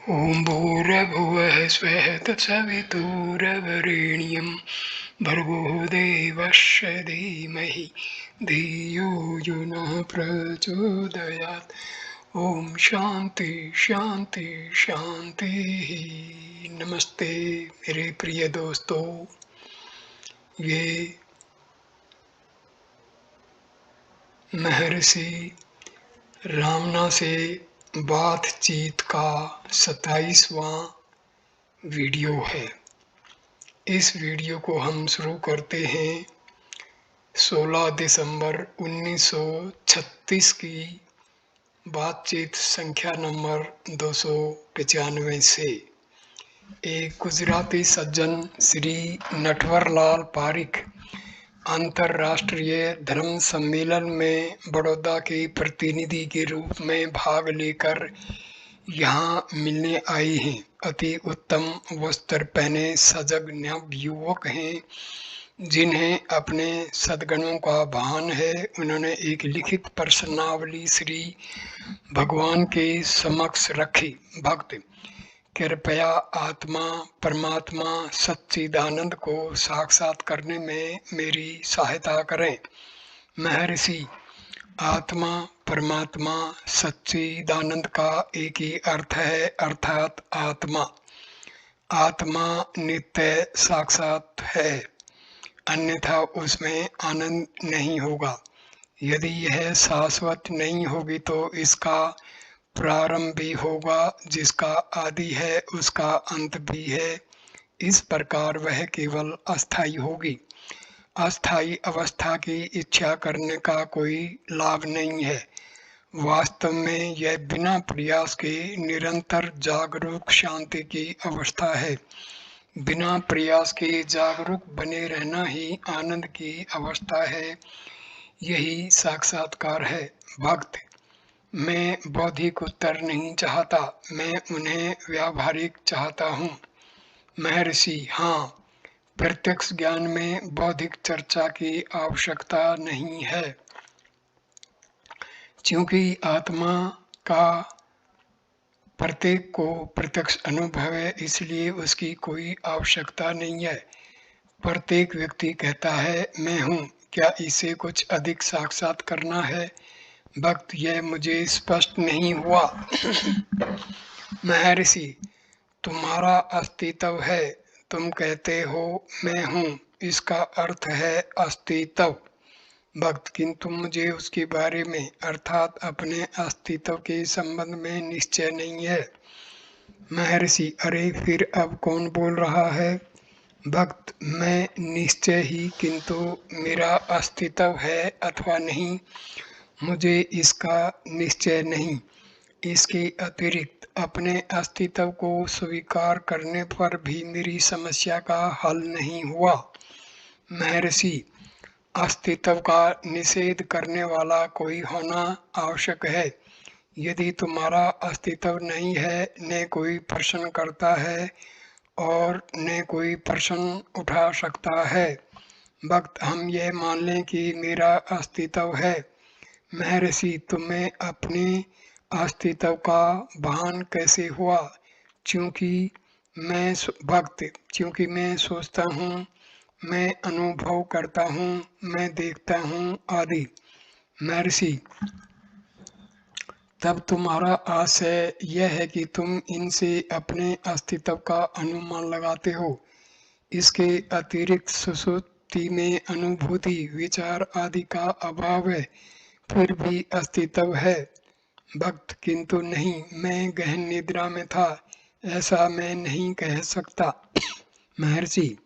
ॐ भूर्भुवः स्वः तत्सवितुर्वरेण्यं भर्गो देवस्य धीमहि धियो यो नः प्रचोदयात्। ओम शांति शांति शांति। नमस्ते मेरे प्रिय दोस्तों। ये महर्षि रामना से बातचीत का 27वां वीडियो है। इस वीडियो को हम शुरू करते हैं 16 दिसंबर 1936 की बातचीत संख्या नंबर 295 से। एक गुजराती सज्जन श्री नटवरलाल पारिक अंतर्राष्ट्रीय धर्म सम्मेलन में बड़ौदा के प्रतिनिधि के रूप में भाग लेकर यहाँ मिलने आए हैं। अति उत्तम वस्त्र पहने सजग नवयुवक हैं जिन्हें अपने सद्गुणों का भान है। उन्होंने एक लिखित प्रश्नावली श्री भगवान के समक्ष रखी। भक्त कृपया आत्मा परमात्मा सच्चिदानंद को साक्षात करने में मेरी सहायता करें। महर्षि, आत्मा परमात्मा सच्चिदानंद का एक ही अर्थ है, अर्थात आत्मा। आत्मा नित्य साक्षात है, अन्यथा उसमें आनंद नहीं होगा। यदि यह शाश्वत नहीं होगी तो इसका प्रारंभ भी होगा, जिसका आदि है उसका अंत भी है। इस प्रकार वह केवल अस्थायी होगी। अस्थायी अवस्था की इच्छा करने का कोई लाभ नहीं है। वास्तव में यह बिना प्रयास के निरंतर जागरूक शांति की अवस्था है। बिना प्रयास के जागरूक बने रहना ही आनंद की अवस्था है। यही साक्षात्कार है। भक्त, मैं बौद्धिक उत्तर नहीं चाहता, मैं उन्हें व्यावहारिक चाहता हूँ। महर्षि, हाँ, प्रत्यक्ष ज्ञान में बौद्धिक चर्चा की आवश्यकता नहीं है, क्योंकि आत्मा का प्रत्येक को प्रत्यक्ष अनुभव है, इसलिए उसकी कोई आवश्यकता नहीं है। प्रत्येक व्यक्ति कहता है मैं हूँ, क्या इसे कुछ अधिक साक्षात करना है? भक्त, यह मुझे स्पष्ट नहीं हुआ। महर्षि, तुम्हारा अस्तित्व है, तुम कहते हो मैं हूँ, इसका अर्थ है अस्तित्व। भक्त, किंतु मुझे उसके बारे में अर्थात अपने अस्तित्व के संबंध में निश्चय नहीं है। महर्षि, अरे फिर अब कौन बोल रहा है? भक्त, मैं निश्चय ही, किंतु मेरा अस्तित्व है अथवा नहीं, मुझे इसका निश्चय नहीं। इसके अतिरिक्त अपने अस्तित्व को स्वीकार करने पर भी मेरी समस्या का हल नहीं हुआ। महर्षि, अस्तित्व का निषेध करने वाला कोई होना आवश्यक है। यदि तुम्हारा अस्तित्व नहीं है, न कोई प्रश्न करता है और न कोई प्रश्न उठा सकता है। भक्त, हम यह मान लें कि मेरा अस्तित्व है। महर्षि, तुम्हें अपने अस्तित्व का भान कैसे हुआ? क्योंकि मैं सोचता हूँ, मैं अनुभव करता हूँ, मैं देखता हूँ आदि। महर्षि, तब तुम्हारा आशय यह है कि तुम इनसे अपने अस्तित्व का अनुमान लगाते हो। इसके अतिरिक्त सुषुप्ति में अनुभूति विचार आदि का अभाव है, फिर भी अस्तित्व है। भक्त, किंतु नहीं, मैं गहन निद्रा में था, ऐसा मैं नहीं कह सकता। महर्षि,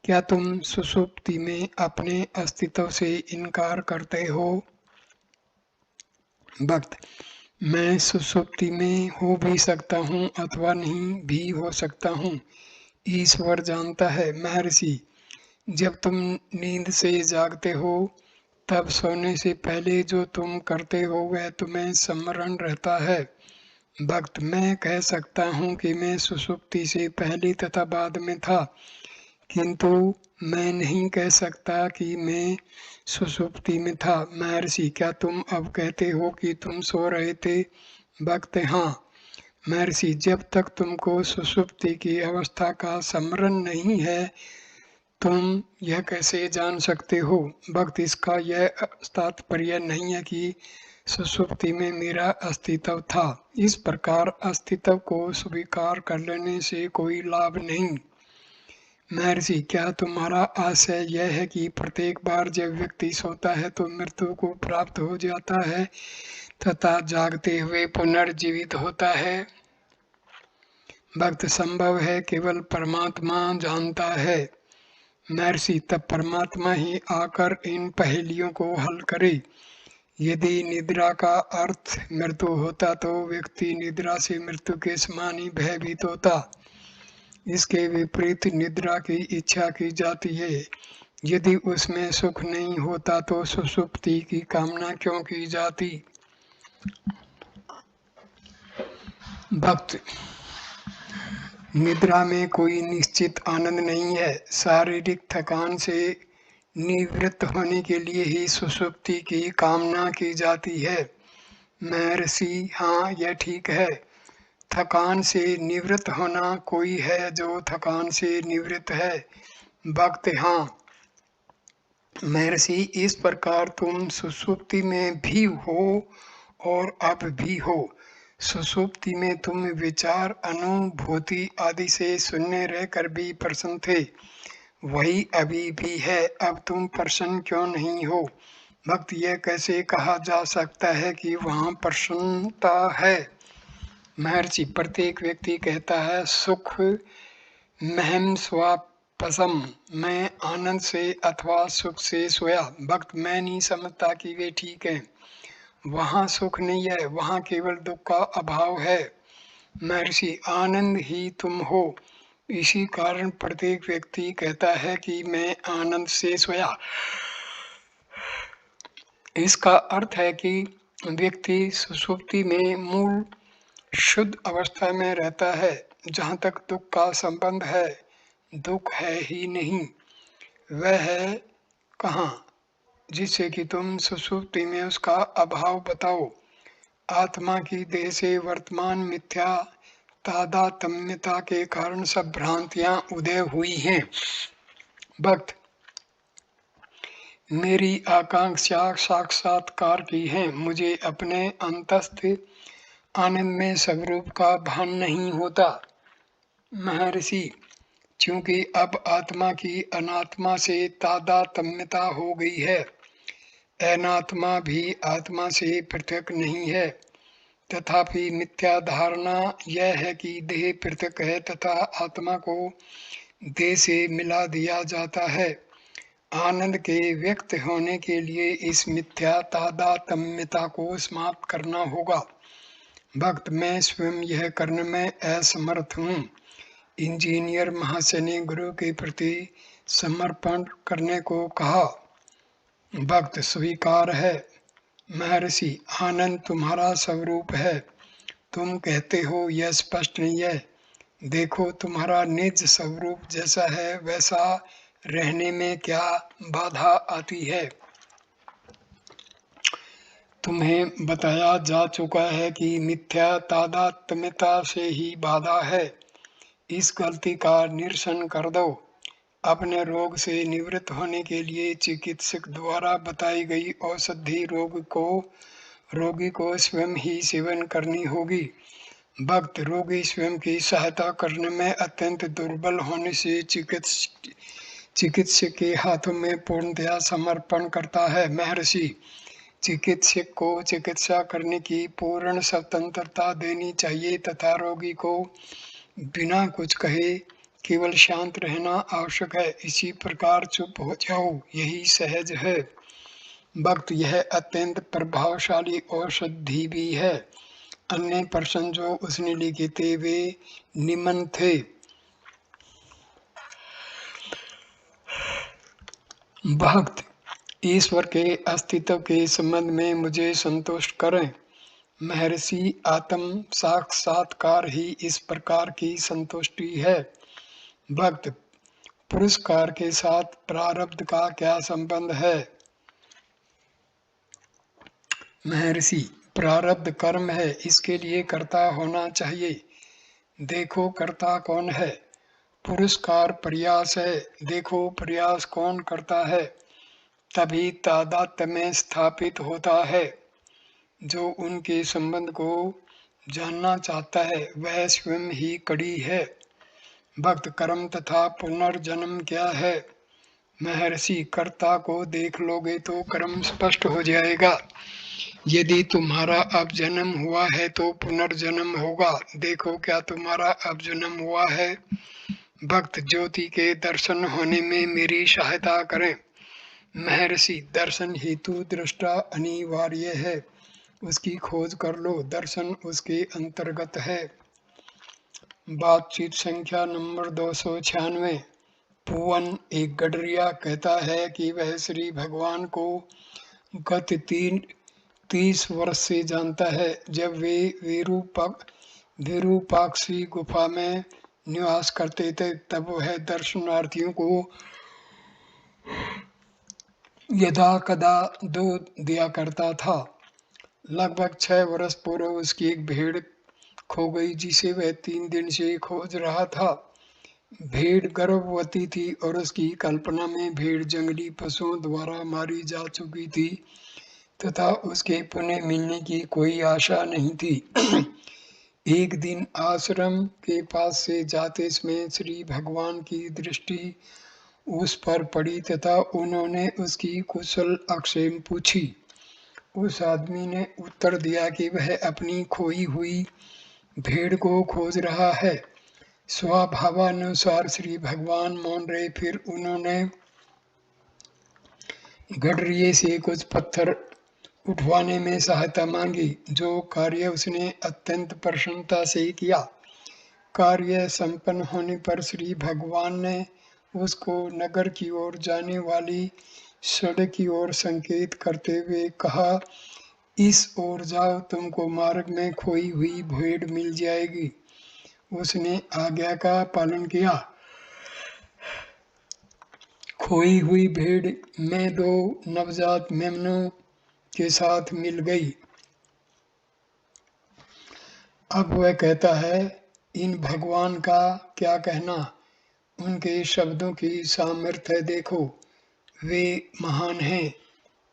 क्या तुम सुषुप्ति में अपने अस्तित्व से इनकार करते हो? भक्त, मैं सुषुप्ति में हो भी सकता हूँ अथवा नहीं भी हो सकता हूँ, ईश्वर जानता है। महर्षि, जब तुम नींद से जागते हो तब सोने से पहले जो तुम करते हो वह तुम्हें स्मरण रहता है। भक्त, मैं कह सकता हूँ कि मैं सुषुप्ति से पहले तथा बाद में था, किंतु मैं नहीं कह सकता कि मैं सुषुप्ति में था। महर्षि, क्या तुम अब कहते हो कि तुम सो रहे थे? भक्त, हाँ, महर्षि, जब तक तुमको सुषुप्ति की अवस्था का स्मरण नहीं है, तुम यह कैसे जान सकते हो? भक्त, इसका यह तात्पर्य नहीं है कि सुषुप्ति में मेरा अस्तित्व था। इस प्रकार अस्तित्व को स्वीकार कर लेने से कोई लाभ नहीं। महर्षि, क्या तुम्हारा आशय यह है कि प्रत्येक बार जब व्यक्ति सोता है तो मृत्यु को प्राप्त हो जाता है तथा जागते हुए पुनर्जीवित होता है? भक्त, संभव है, केवल परमात्मा जानता है। महर्षि, तब परमात्मा ही आकर इन पहेलियों को हल करे। यदि निद्रा का अर्थ मृत्यु होता तो व्यक्ति निद्रा से मृत्यु के समान ही भयभीत होता। इसके विपरीत निद्रा की इच्छा की जाती है। यदि उसमें सुख नहीं होता तो सुषुप्ति की कामना क्यों की जाती? भक्त, निद्रा में कोई निश्चित आनंद नहीं है। शारीरिक थकान से निवृत्त होने के लिए ही सुषुप्ति की कामना की जाती है। महर्षि, हाँ, यह ठीक है। थकान से निवृत्त होना, कोई है जो थकान से निवृत्त है? भक्त, हाँ। महर्षि, इस प्रकार तुम सुषुप्ति में भी हो और अब भी हो। सुषुप्ति में तुम विचार, अनुभूति आदि से शून्य रहकर भी प्रसन्न थे, वही अभी भी है। अब तुम प्रसन्न क्यों नहीं हो? भक्त, यह कैसे कहा जा सकता है कि वहाँ प्रसन्नता है? महर्षि, प्रत्येक व्यक्ति कहता है सुख महम स्वापसम, मैं आनंद से अथवा सुख से सोया। भक्त, मैं नहीं समझता कि वे ठीक है। वहाँ सुख नहीं है, वहाँ केवल दुख का अभाव है। महर्षि, आनंद ही तुम हो। इसी कारण प्रत्येक व्यक्ति कहता है कि मैं आनंद से सोया। इसका अर्थ है कि व्यक्ति सुषुप्ति में मूल शुद्ध अवस्था में रहता है। जहाँ तक दुख का संबंध है, दुख है ही नहीं। वह है कहाँ जिससे कि तुम सुषुप्ति में उसका अभाव बताओ? आत्मा की देह से वर्तमान मिथ्या तादात्म्यता के कारण सब भ्रांतियां उदय हुई हैं। भक्त, मेरी आकांक्षा साक्षात्कार की है। मुझे अपने अंतस्थ आनंद में स्वरूप का भान नहीं होता। महर्षि, क्योंकि अब आत्मा की अनात्मा से तादात्म्यता हो गई है। अनात्मा भी आत्मा से पृथक नहीं है। तथापि मिथ्या धारणा यह है कि देह पृथक है तथा आत्मा को देह से मिला दिया जाता है। आनंद के व्यक्त होने के लिए इस मिथ्या तादात्म्यता को समाप्त करना होगा। भक्त, मैं स्वयं यह करने में असमर्थ हूँ। इंजीनियर महाशय ने गुरु के प्रति समर्पण करने को कहा। भक्त, स्वीकार है। महर्षि, आनंद तुम्हारा स्वरूप है। तुम कहते हो यह स्पष्ट नहीं है। देखो, तुम्हारा निज स्वरूप जैसा है वैसा रहने में क्या बाधा आती है? तुम्हें बताया जा चुका है कि मिथ्या तादात्म्यता से ही बाधा है। इस गलती का निरसन कर दो। अपने रोग से निवृत्त होने के लिए चिकित्सक द्वारा बताई गई औषधि रोगी को स्वयं ही सेवन करनी होगी। भक्त, रोगी स्वयं की सहायता करने में अत्यंत दुर्बल होने से चिकित्सक के हाथों में पूर्णतया समर्पण करता है। महर्षि, चिकित्सक को चिकित्सा करने की पूर्ण स्वतंत्रता देनी चाहिए तथा रोगी को बिना कुछ कहे केवल शांत रहना आवश्यक है। इसी प्रकार चुप हो जाओ, यही सहज है। भक्त, यह अत्यंत प्रभावशाली औषधि भी है। अन्य प्रश्न जो उसने लिखे थे वे निम्न थे। भक्त, ईश्वर के अस्तित्व के संबंध में मुझे संतुष्ट करें। महर्षि, आत्म साक्षात्कार ही इस प्रकार की संतुष्टि है। भक्त, पुरस्कार के साथ प्रारब्ध का क्या संबंध है? महर्षि, प्रारब्ध कर्म है, इसके लिए कर्ता होना चाहिए। देखो कर्ता कौन है। पुरस्कार प्रयास है, देखो प्रयास कौन करता है। तभी तादात्म्य में स्थापित होता है। जो उनके संबंध को जानना चाहता है वह स्वयं ही कड़ी है। भक्त कर्म तथा पुनर्जन्म क्या है। महर्षि, कर्ता को देख लोगे तो कर्म स्पष्ट हो जाएगा। यदि तुम्हारा अब जन्म हुआ है तो पुनर्जन्म होगा। देखो क्या तुम्हारा अब जन्म हुआ है। भक्त, ज्योति के दर्शन होने में मेरी सहायता करें। महर्षि, दर्शन हेतु दृष्टा अनिवार्य है, उसकी खोज कर लो, दर्शन उसके अंतर्गत है। बातचीत संख्या नंबर 296। पुवन, एक गडरिया, कहता है कि वह श्री भगवान को गत 30 वर्ष से जानता है। जब वे विरूपाक्षी गुफा में निवास करते थे तब वह दर्शनार्थियों को यदा कदा दूध दिया करता था। लगभग 6 वर्ष पूर्व उसकी एक भेड़ खो गई जिसे वह 3 दिन से खोज रहा था। भेड़ गर्भवती थी और उसकी कल्पना में भेड़ जंगली पशुओं द्वारा मारी जा चुकी थी तथा उसके पुनः मिलने की कोई आशा नहीं थी। एक दिन आश्रम के पास से जाते समय श्री भगवान की दृष्टि उस पर पड़ी तथा उन्होंने उसकी कुशल अक्षेम पूछी। उस आदमी ने उत्तर दिया कि वह अपनी खोई हुई भेड़ को खोज रहा है। स्वभावानुसार श्री भगवान मौन रहे। फिर उन्होंने गडरिये से कुछ पत्थर उठवाने में सहायता मांगी, जो कार्य उसने अत्यंत प्रसन्नता से किया। कार्य संपन्न होने पर श्री भगवान ने उसको नगर की ओर जाने वाली सड़क की ओर संकेत करते हुए कहा, इस ओर जाओ, तुमको मार्ग में खोई हुई भेड़ मिल जाएगी। उसने आज्ञा का पालन किया। खोई हुई भेड़ में 2 नवजात मेमनों के साथ मिल गई। अब वह कहता है, इन भगवान का क्या कहना। उनके शब्दों की सामर्थ्य देखो, वे महान हैं।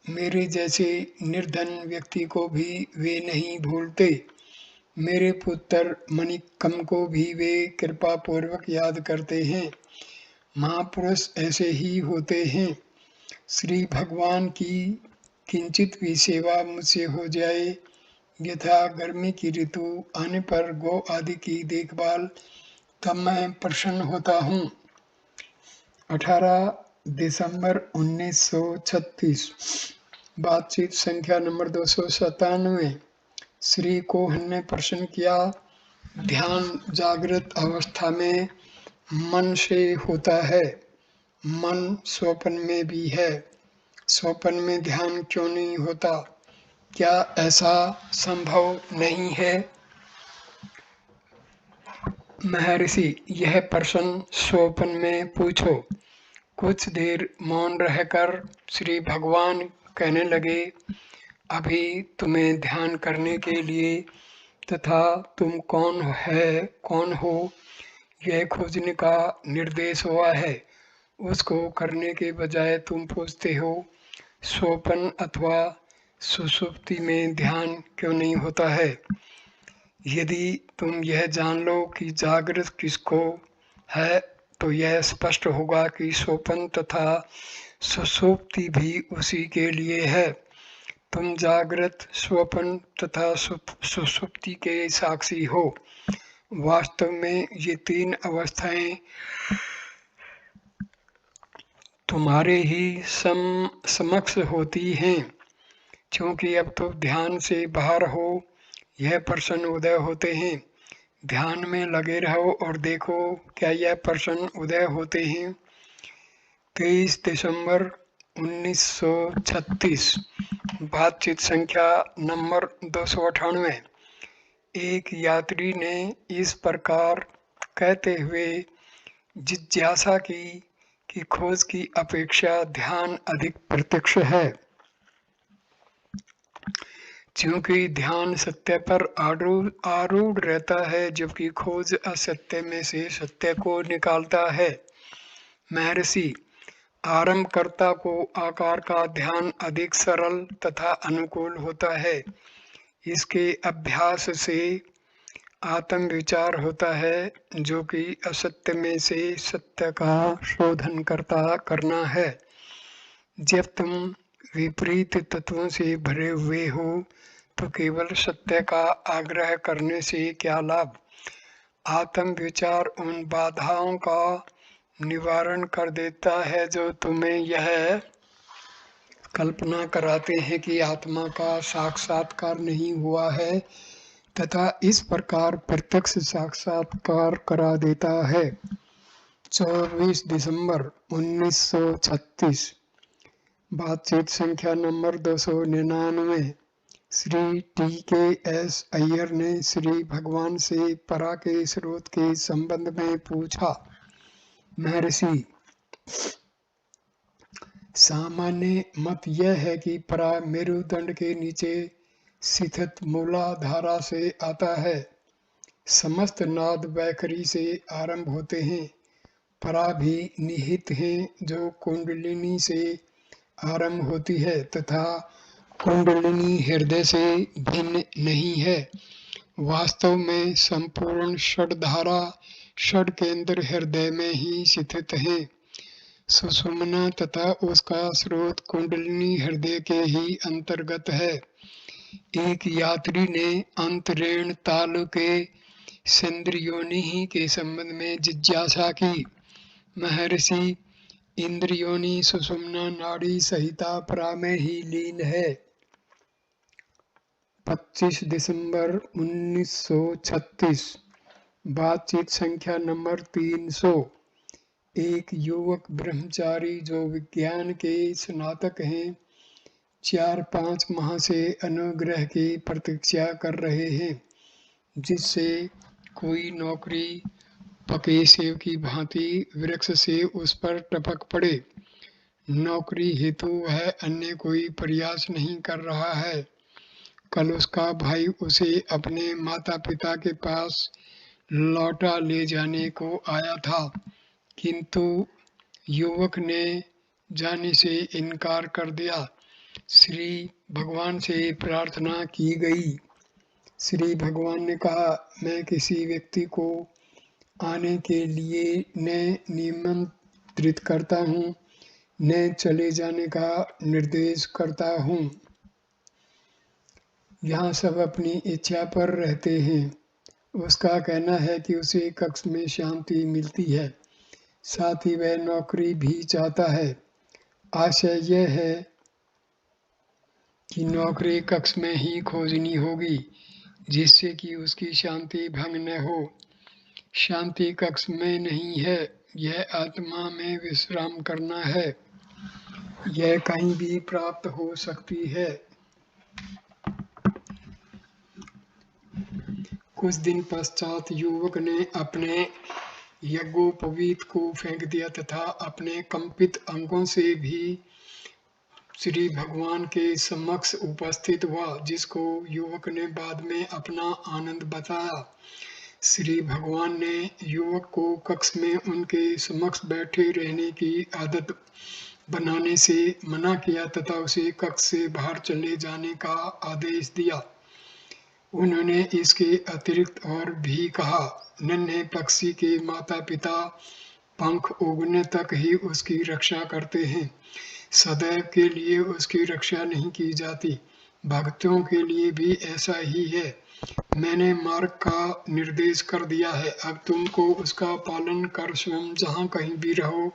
मेरे जैसे निर्धन व्यक्ति को भी वे नहीं भूलते। मेरे पुत्र मणिकम को भी वे कृपा पूर्वक याद करते हैं। महापुरुष ऐसे ही होते हैं। श्री भगवान की किंचित भी सेवा मुझसे हो जाए, यथा गर्मी की ऋतु आने पर गौ आदि की देखभाल, तब मैं प्रसन्न होता हूँ। 18 दिसंबर 1936। बातचीत संख्या नंबर 297। श्री कोहन ने प्रश्न किया, ध्यान जागृत अवस्था में मन से होता है, मन स्वप्न में भी है, स्वप्न में ध्यान क्यों नहीं होता। क्या ऐसा संभव नहीं है। महर्षि, यह प्रश्न स्वप्न में पूछो। कुछ देर मौन रहकर श्री भगवान कहने लगे, अभी तुम्हें ध्यान करने के लिए तथा तुम कौन हो यह खोजने का निर्देश हुआ है। उसको करने के बजाय तुम पूछते हो, स्वप्न अथवा सुषुप्ति में ध्यान क्यों नहीं होता है। यदि तुम यह जान लो कि जागृत किसको है तो यह स्पष्ट होगा कि स्वप्न तथा सुषुप्ति भी उसी के लिए है। तुम जागृत, स्वप्न तथा सुषुप्ति के साक्षी हो। वास्तव में ये 3 अवस्थाएं तुम्हारे ही समक्ष होती हैं। क्योंकि अब तो ध्यान से बाहर हो, यह प्रश्न उदय होते हैं। ध्यान में लगे रहो और देखो क्या यह प्रश्न उदय होते हैं। 23 दिसंबर 1936। बातचीत संख्या नंबर 298। एक यात्री ने इस प्रकार कहते हुए जिज्ञासा की कि खोज की अपेक्षा ध्यान अधिक प्रत्यक्ष है। क्योंकि ध्यान सत्य पर आरूढ़ रहता है, जबकि खोज असत्य में से सत्य को निकालता है। महर्षि, आरंभकर्ता को आकार का ध्यान अधिक सरल तथा अनुकूल होता है। इसके अभ्यास से आत्म विचार होता है, जो कि असत्य में से सत्य का शोधन करना है। जब तुम विपरीत तत्वों से भरे हुए हो तो केवल सत्य का आग्रह करने से क्या लाभ। आत्म विचार उन बाधाओं का निवारण कर देता है जो तुम्हें यह कल्पना कराते हैं कि आत्मा का साक्षात्कार नहीं हुआ है, तथा इस प्रकार प्रत्यक्ष साक्षात्कार करा देता है। 24 दिसंबर 1936। बातचीत संख्या नंबर 299। श्री TKS अय्यर ने श्री भगवान से परा के स्रोत के संबंध में पूछा। महर्षि, सामान्य मत यह है कि परा मेरुदंड के नीचे स्थित मूलाधारा से आता है। समस्त नाद वैखरी से आरंभ होते हैं। परा भी निहित हैं, जो कुंडलिनी से आरंभ होती है, तथा कुंडलिनी हृदय से भिन्न नहीं है। वास्तव में संपूर्ण षडधारा षड केंद्र हृदय में ही स्थित है। सुषुम्ना तथा उसका स्रोत कुंडलिनी हृदय के ही अंतर्गत है। एक यात्री ने अंतरेण तालु के सेंद्रियोनि के संबंध में जिज्ञासा की। महर्षि, इंद्रियोनि सुषुम्ना नाड़ी सहिता परा में ही लीन है। 25 दिसंबर 1936। बातचीत संख्या नंबर 300। एक युवक ब्रह्मचारी जो विज्ञान के स्नातक हैं 4-5 माह से अनुग्रह की प्रतीक्षा कर रहे हैं, जिससे कोई नौकरी पके सेब की भांति वृक्ष से उस पर टपक पड़े। नौकरी हेतु वह अन्य कोई प्रयास नहीं कर रहा है। कल उसका भाई उसे अपने माता पिता के पास लौटा ले जाने को आया था, किंतु युवक ने जाने से इनकार कर दिया। श्री भगवान से प्रार्थना की गई। श्री भगवान ने कहा, मैं किसी व्यक्ति को आने के लिए न निमंत्रित करता हूँ, न चले जाने का निर्देश करता हूँ। यहाँ सब अपनी इच्छा पर रहते हैं। उसका कहना है कि उसे कक्ष में शांति मिलती है, साथ ही वह नौकरी भी चाहता है। आशय यह है कि नौकरी कक्ष में ही खोजनी होगी, जिससे कि उसकी शांति भंग न हो। शांति कक्ष में नहीं है, यह आत्मा में विश्राम करना है। यह कहीं भी प्राप्त हो सकती है। कुछ दिन पश्चात युवक ने अपने यज्ञोपवीत को फेंक दिया तथा अपने कंपित अंगों से भी श्री भगवान के समक्ष उपस्थित हुआ, जिसको युवक ने बाद में अपना आनंद बताया। श्री भगवान ने युवक को कक्ष में उनके समक्ष बैठे रहने की आदत बनाने से मना किया तथा उसे कक्ष से बाहर चले जाने का आदेश दिया। उन्होंने इसके अतिरिक्त और भी कहा, नन्हे पक्षी के माता पिता पंख उगने तक ही उसकी रक्षा करते हैं, सदैव के लिए उसकी रक्षा नहीं की जाती। भक्तों के लिए भी ऐसा ही है। मैंने मार्ग का निर्देश कर दिया है, अब तुमको उसका पालन कर स्वयं जहाँ कहीं भी रहो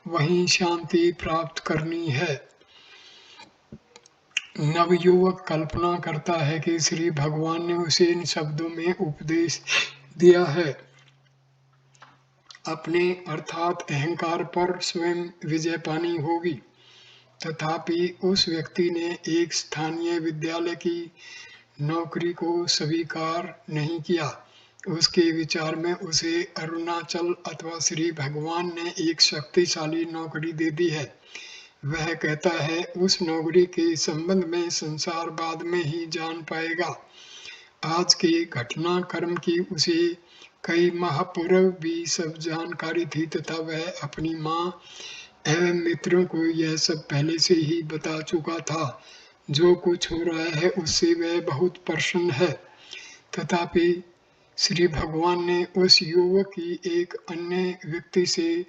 वहीं शांति प्राप्त करनी है। नवयुवक कल्पना करता है कि श्री भगवान ने उसे इन शब्दों में उपदेश दिया है। अपने अर्थात अहंकार पर स्वयं विजय पानी होगी। तथापि उस व्यक्ति ने एक स्थानीय विद्यालय की नौकरी को स्वीकार नहीं किया। उसके विचार में उसे अरुणाचल अथवा श्री भगवान ने एक शक्तिशाली नौकरी दे दी है। वह कहता है उस नौकरी के संबंध में संसार बाद में ही जान पाएगा। आज के घटनाक्रम की उसे कई माह पूर्व भी सब जानकारी थी तथा वह अपनी माँ एवं मित्रों को यह सब पहले से ही बता चुका था। जो कुछ हो रहा है उससे वह बहुत प्रसन्न है। तथापि श्री भगवान ने उस युवक की एक अन्य व्यक्ति से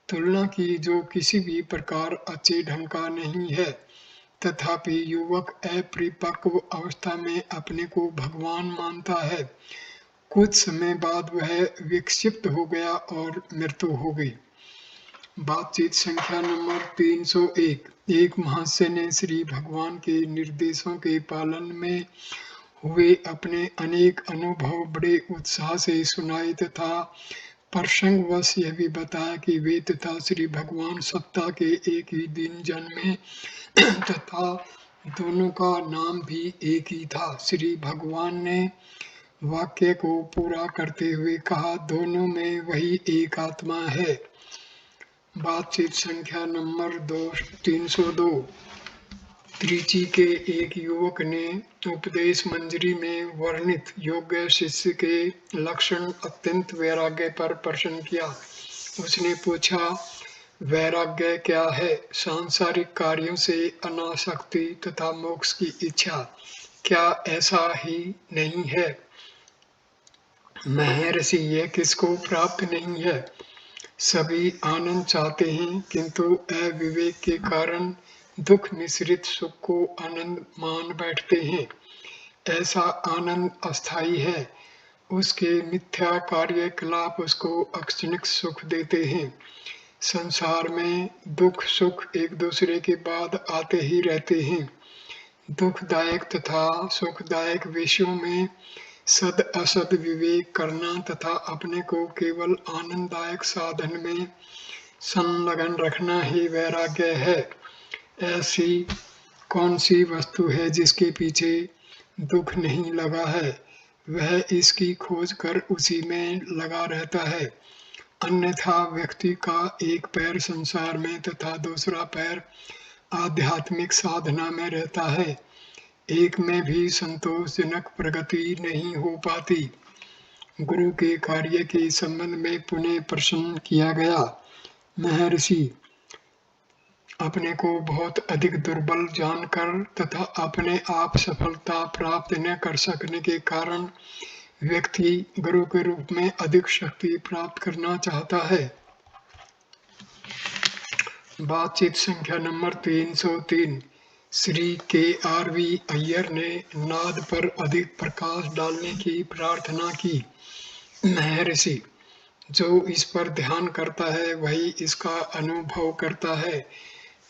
तुलना की जो किसी भी प्रकार अच्छे ढंग का नहीं है। तथापि युवक अपरिपक्व अवस्था में अपने को भगवान मानता है। कुछ समय बाद वह विक्षिप्त हो गया और मृत्यु हो गई। बातचीत संख्या नंबर 301। एक महाशय ने श्री भगवान के निर्देशों के पालन में हुए अपने अनेक अनुभव बड़े उत्साह से सुनाए तथा प्रसंगवश यह भी बताया कि वे तथा श्री भगवान सप्ताह के एक ही दिन जन्मे तथा दोनों का नाम भी एक ही था। श्री भगवान ने वाक्य को पूरा करते हुए कहा, दोनों में वही एक आत्मा है। बातचीत संख्या नंबर 302। त्रिची के एक युवक ने उपदेश मंजरी में वर्णित योग्य शिष्य के लक्षण अत्यंत वैराग्य पर प्रश्न किया। उसने पूछा, वैराग्य क्या है? सांसारिक कार्यों से अनासक्ति तथा मोक्ष की इच्छा, क्या ऐसा ही नहीं है? महर्षि, यह किसको प्राप्त नहीं है? सभी आनंद चाहते हैं किंतु अविवेक के कारण दुख मिश्रित सुख को आनंद मान बैठते हैं। ऐसा आनंद अस्थायी है। उसके मिथ्या कार्यकलाप उसको अक्षणिक सुख देते हैं। संसार में दुख सुख एक दूसरे के बाद आते ही रहते हैं। दुखदायक तथा सुखदायक विषयों में सद असद विवेक करना तथा अपने को केवल आनंददायक साधन में संलग्न रखना ही वैराग्य है। ऐसी कौन सी वस्तु है जिसके पीछे दुख नहीं लगा है? वह इसकी खोज कर उसी में लगा रहता है। अन्यथा व्यक्ति का एक पैर संसार में तथा दूसरा पैर आध्यात्मिक साधना में रहता है। एक में भी संतोषजनक प्रगति नहीं हो पाती। गुरु के कार्य के संबंध में पुनः प्रश्न किया गया। महर्षि, अपने को बहुत अधिक दुर्बल जानकर तथा अपने आप सफलता प्राप्त न कर सकने के कारण व्यक्ति गुरु के रूप में अधिक शक्ति प्राप्त करना चाहता है। बातचीत संख्या नंबर 303। श्री KRV अय्यर ने नाद पर अधिक प्रकाश डालने की प्रार्थना की। महर्षि, जो इस पर ध्यान करता है वही इसका अनुभव करता है।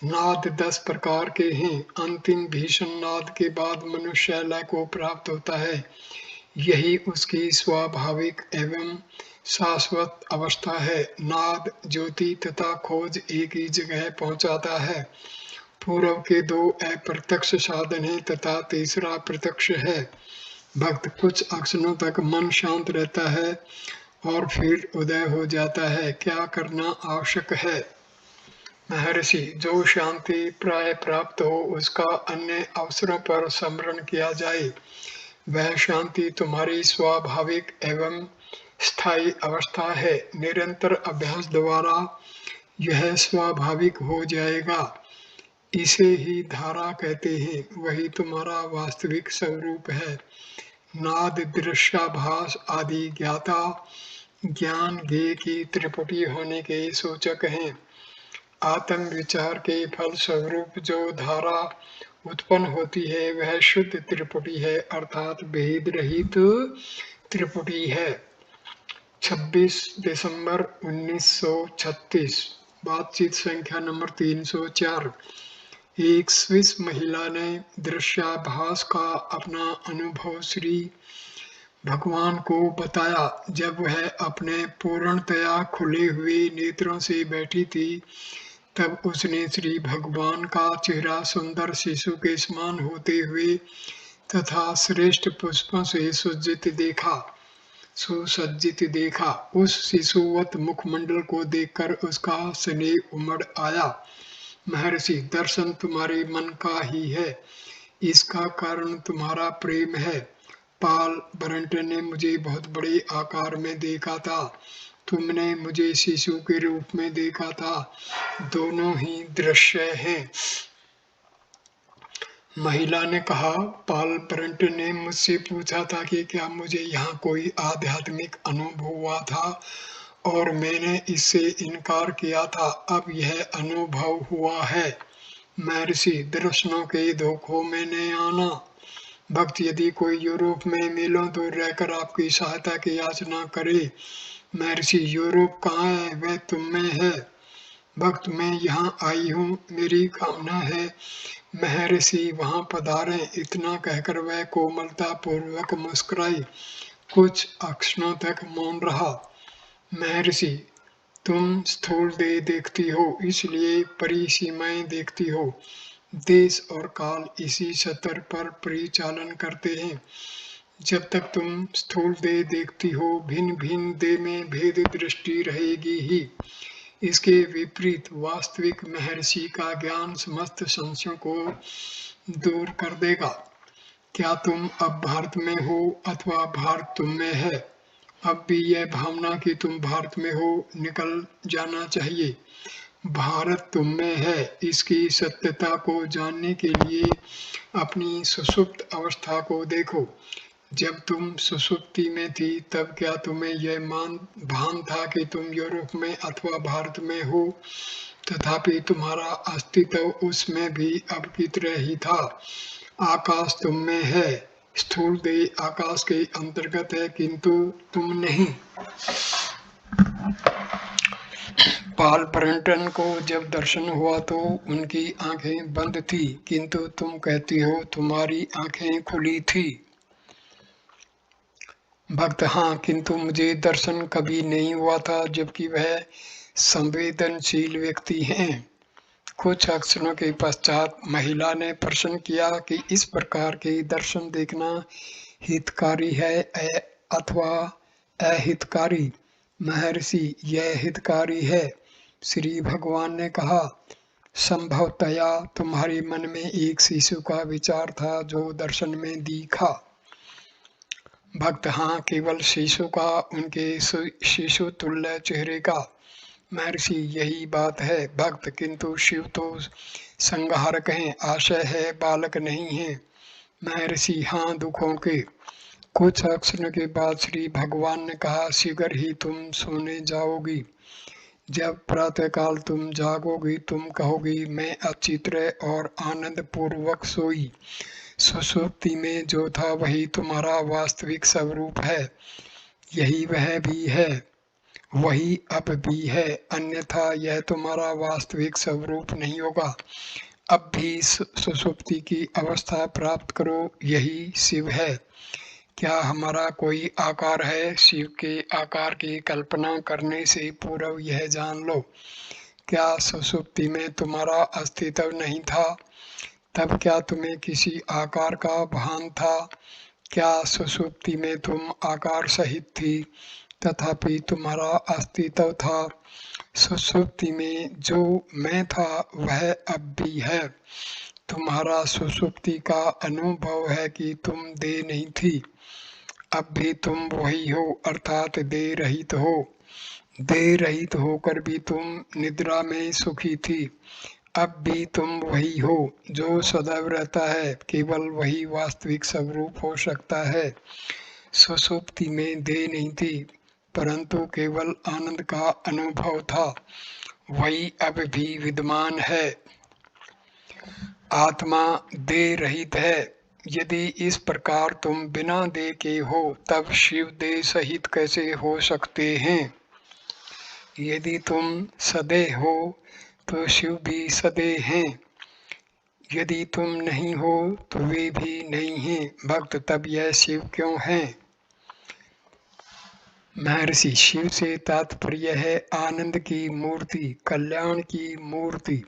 नाद 10 प्रकार के हैं। अंतिम भीषण नाद के बाद मनुष्य लय को प्राप्त होता है। यही उसकी स्वाभाविक एवं शाश्वत अवस्था है। नाद ज्योति तथा खोज एक ही जगह पहुंचाता है। पूर्व के 2 अप्रत्यक्ष साधन हैं तथा तीसरा प्रत्यक्ष है। भक्त कुछ क्षणों तक मन शांत रहता है और फिर उदय हो जाता है। क्या करना आवश्यक है? महर्षि, जो शांति प्राय प्राप्त हो उसका अन्य अवसरों पर स्मरण किया जाए। वह शांति तुम्हारी स्वाभाविक एवं स्थायी अवस्था है। निरंतर अभ्यास द्वारा यह स्वाभाविक हो जाएगा। इसे ही धारा कहते हैं। वही तुम्हारा वास्तविक स्वरूप है। नाद दृश्याभास आदि ज्ञाता ज्ञान ज्ञेय की त्रिपुटी होने के सूचक हैं। आत्म विचार के फल स्वरूप जो धारा उत्पन्न होती है वह शुद्ध त्रिपुटी है, अर्थात भेद रहित त्रिपुटी है। 26 दिसंबर 1936। बातचीत संख्या नंबर 304। एक स्विस महिला ने दृश्याभास का अपना अनुभव श्री भगवान को बताया। जब वह अपने पूर्णतया खुले हुए नेत्रों से बैठी थी तब उसने श्री भगवान का चेहरा सुंदर शिशु के समान होते हुए तथा श्रेष्ठ पुष्पों से सुसज्जित देखा। उस शिशुवत मुखमंडल को देखकर उसका स्नेह उमड़ आया। महर्षि, दर्शन तुम्हारे मन का ही है, इसका कारण तुम्हारा प्रेम है। पाल ब्रंटन ने मुझे बहुत बड़े आकार में देखा था, तुमने मुझे शिशु के रूप में देखा था, दोनों ही दृश्य हैं। महिला ने कहा, पाल ब्रंटन ने मुझसे पूछा था कि क्या मुझे यहाँ कोई आध्यात्मिक अनुभव हुआ था और मैंने इससे इनकार किया था, अब यह अनुभव हुआ है। महर्षि, दर्शनों के धोखों में नहीं आना। भक्त, यदि कोई यूरोप में मीलों दूर रहकर आपकी सहायता की याचना करे। महर्षि, यूरोप कहाँ है? वह तुम में है। भक्त, मैं यहाँ आई हूँ, मेरी कामना है महर्षि वहां पधारें। इतना कहकर वह कोमलता पूर्वक मुस्कुराई। कुछ क्षणों तक मौन रहा। महर्षि, तुम स्थूल देह देखती हो, इसलिए परिसीमाएं देखती हो। देश और काल इसी सतर पर परिचालन करते हैं। जब तक तुम स्थूल देह देखती हो, भिन्न भिन्न देह में भेद दृष्टि रहेगी ही। इसके विपरीत वास्तविक महर्षि का ज्ञान समस्त संशयों को दूर कर देगा। क्या तुम अब भारत में हो अथवा भारत तुम में है? अब भी यह भावना कि तुम भारत में हो निकल जाना चाहिए। भारत तुम में है, इसकी सत्यता को जानने के लिए अपनी सुषुप्त अवस्था को देखो। जब तुम सुषुप्ति में थी, तब क्या तुम्हें यह भान था कि तुम यूरोप में अथवा भारत में हो? तथापि तुम्हारा अस्तित्व उसमें भी अब की तरह ही था। आकाश तुम में है, स्थूल देह आकाश के अंतर्गत है, किंतु तुम नहीं। पाल ब्रंटन को जब दर्शन हुआ तो उनकी आंखें बंद थी, किंतु तुम कहती हो तुम्हारी आंखें खुली थी। भक्त, हाँ, किंतु मुझे दर्शन कभी नहीं हुआ था, जबकि वह संवेदनशील व्यक्ति हैं। कुछ क्षणों के पश्चात महिला ने प्रश्न किया कि इस प्रकार के दर्शन देखना हितकारी है अथवा अहितकारी? महर्षि, यह हितकारी है। श्री भगवान ने कहा, संभवतया तुम्हारे मन में एक शिशु का विचार था जो दर्शन में दिखा। भक्त, हाँ, केवल शिशु का, उनके शिशु तुल्य चेहरे का। महर्षि, यही बात है। भक्त, किंतु शिव तो संहारक हैं, आशय है बालक नहीं है। महर्षि, हाँ, दुखों के। कुछ क्षण के बाद श्री भगवान ने कहा, शीघ्र ही तुम सोने जाओगी। जब प्रातःकाल तुम जागोगी, तुम कहोगी, मैं अच्छी तरह और आनंद पूर्वक सोई। सुषुप्ति में जो था वही तुम्हारा वास्तविक स्वरूप है। यही वह भी है, वही अब भी है, अन्यथा यह तुम्हारा वास्तविक स्वरूप नहीं होगा। अब भी सुषुप्ति की अवस्था प्राप्त करो, यही शिव है। क्या हमारा कोई आकार है? शिव के आकार की कल्पना करने से पूर्व यह जान लो। क्या सुषुप्ति में तुम्हारा अस्तित्व नहीं था? तब क्या तुम्हें किसी आकार का भान था? क्या सुषुप्ति में तुम आकार सहित थी, तथापि तुम्हारा अस्तित्व था? सुषुप्ति में जो मैं था वह अब भी है। तुम्हारा सुषुप्ति का अनुभव है कि तुम देह नहीं थी, अब भी तुम वही हो, अर्थात देह रहित हो। देह रहित होकर भी तुम निद्रा में सुखी थी, अब भी तुम वही हो जो सदैव रहता है। केवल वही वास्तविक स्वरूप हो सकता है। सुषुप्ति में देह नहीं थी, परंतु केवल आनंद का अनुभव था, वही अब भी विद्यमान है। आत्मा देह रहित है। यदि इस प्रकार तुम बिना देह के हो, तब शिव देह सहित कैसे हो सकते हैं? यदि तुम सदेह हो तो शिव भी सदेह हैं। यदि तुम नहीं हो तो वे भी नहीं हैं। भक्त, तब यह शिव क्यों हैं? महर्षि, शिव से तात्पर्य है आनंद की मूर्ति, कल्याण की मूर्ति।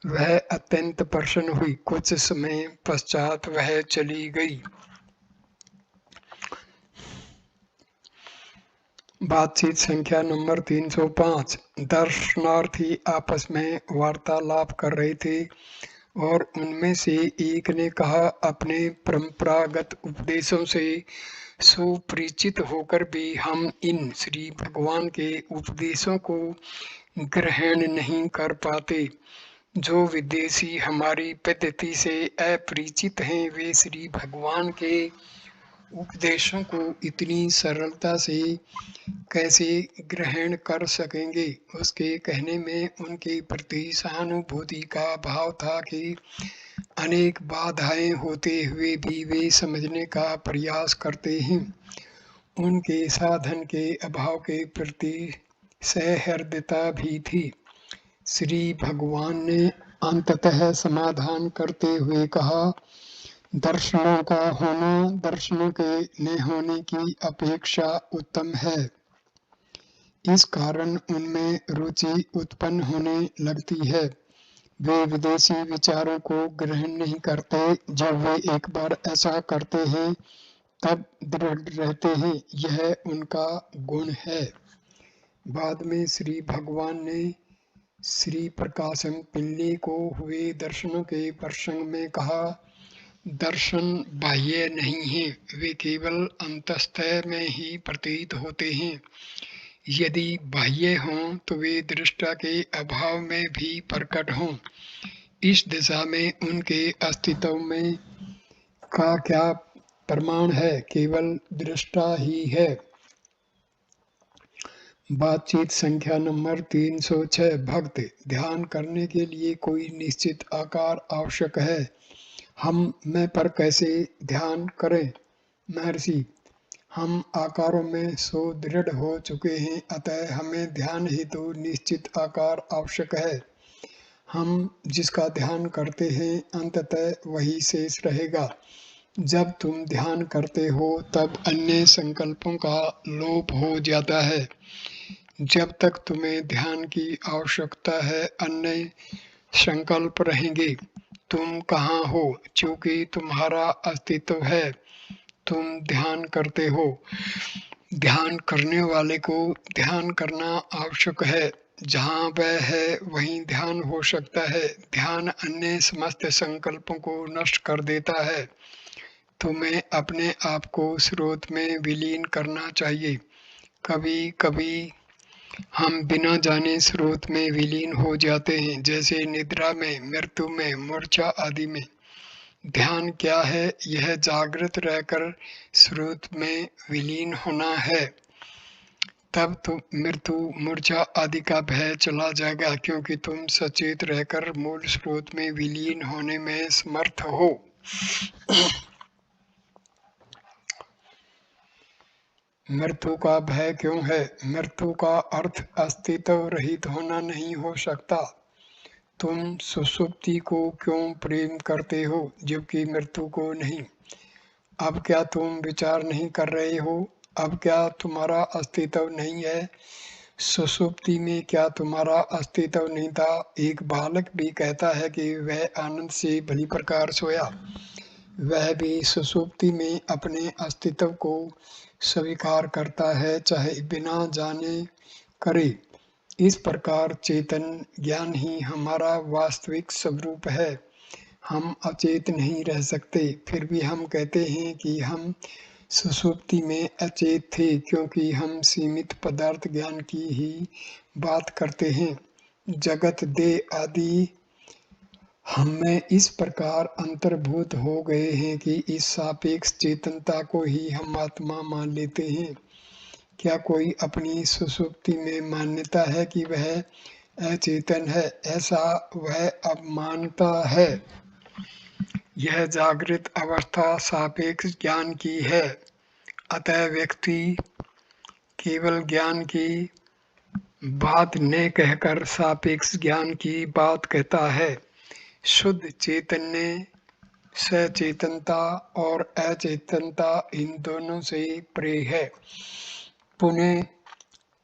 वह अत्यंत प्रसन्न हुई। कुछ समय पश्चात वह चली गई। बातचीत संख्या नंबर 305। दर्शनार्थी आपस में वार्तालाप कर रहे थे और उनमें से एक ने कहा, अपने परंपरागत उपदेशों से सुपरिचित होकर भी हम इन श्री भगवान के उपदेशों को ग्रहण नहीं कर पाते। जो विदेशी हमारी पद्धति से अपरिचित हैं, वे श्री भगवान के उपदेशों को इतनी सरलता से कैसे ग्रहण कर सकेंगे। उसके कहने में उनके प्रति सहानुभूति का भाव था कि अनेक बाधाएं होते हुए भी वे समझने का प्रयास करते हैं। उनके साधन के अभाव के प्रति सहृदयता भी थी। श्री भगवान ने अंततः समाधान करते हुए कहा, दर्शनों का होना दर्शनों के न होने की अपेक्षा उत्तम है। इस कारण उनमें रुचि उत्पन्न होने लगती है। वे विदेशी विचारों को ग्रहण नहीं करते। जब वे एक बार ऐसा करते हैं तब दृढ़ रहते हैं। यह उनका गुण है। बाद में श्री भगवान ने श्री प्रकाशम पिल्ली को हुए दर्शनों के प्रसंग में कहा, दर्शन बाह्य नहीं है, वे केवल अंतस्थ में ही प्रतीत होते हैं। यदि बाह्य हों तो वे दृष्टा के अभाव में भी प्रकट हों। इस दिशा में उनके अस्तित्व में का क्या प्रमाण है, केवल दृष्टा ही है। बातचीत संख्या नंबर 306। भक्त, ध्यान करने के लिए कोई निश्चित आकार आवश्यक है। हम मैं पर कैसे ध्यान करें? महर्षि, हम आकारों में सुदृढ़ हो चुके हैं, अतः हमें ध्यान हेतु निश्चित आकार आवश्यक है। हम जिसका ध्यान करते हैं अंततः वही शेष रहेगा। जब तुम ध्यान करते हो तब अन्य संकल्पों का लोप हो जाता है। जब तक तुम्हें ध्यान की आवश्यकता है, अन्य संकल्प रहेंगे। तुम कहाँ हो? चूंकि तुम्हारा अस्तित्व है, तुम ध्यान करते हो। ध्यान करने वाले को ध्यान करना आवश्यक है। जहाँ वह है वहीं ध्यान हो सकता है। ध्यान अन्य समस्त संकल्पों को नष्ट कर देता है। तुम्हें अपने आप को स्रोत में विलीन करना चाहिए। कभी कभी हम बिना जाने स्रोत में विलीन हो जाते हैं, जैसे निद्रा में, मृत्यु में, मूर्छा आदि में। ध्यान क्या है? यह जागृत रहकर स्रोत में विलीन होना है। तब तुम मृत्यु, मूर्छा आदि का भय चला जाएगा, क्योंकि तुम सचेत रहकर मूल स्रोत में विलीन होने में समर्थ हो। मृत्यु का भय क्यों है? मृत्यु का अर्थ अस्तित्व रहित होना नहीं हो सकता। तुम सुषुप्ति को क्यों प्रेम करते हो जबकि मृत्यु को नहीं? अब क्या तुम विचार नहीं कर रहे हो? अब क्या तुम्हारा अस्तित्व नहीं है? सुषुप्ति में क्या तुम्हारा अस्तित्व नहीं था? एक बालक भी कहता है कि वह आनंद से भली प्रकार सोया। वह भी सुषुप्ति में अपने अस्तित्व को स्वीकार करता है, चाहे बिना जाने करे। इस प्रकार चेतन ज्ञान ही हमारा वास्तविक स्वरूप है। हम अचेत नहीं रह सकते। फिर भी हम कहते हैं कि हम सुषुप्ति में अचेत थे, क्योंकि हम सीमित पदार्थ ज्ञान की ही बात करते हैं। जगत देह आदि हमें इस प्रकार अंतर्भूत हो गए हैं कि इस सापेक्ष चेतनता को ही हम आत्मा मान लेते हैं। क्या कोई अपनी सुषुप्ति में मान्यता है कि वह अचेतन है? ऐसा वह अब मानता है। यह जागृत अवस्था सापेक्ष ज्ञान की है। अतः व्यक्ति केवल ज्ञान की बात न कहकर सापेक्ष ज्ञान की बात कहता है। शुद्ध चैतन्य सचेतनता और अचेतनता इन दोनों से परे है। पुनः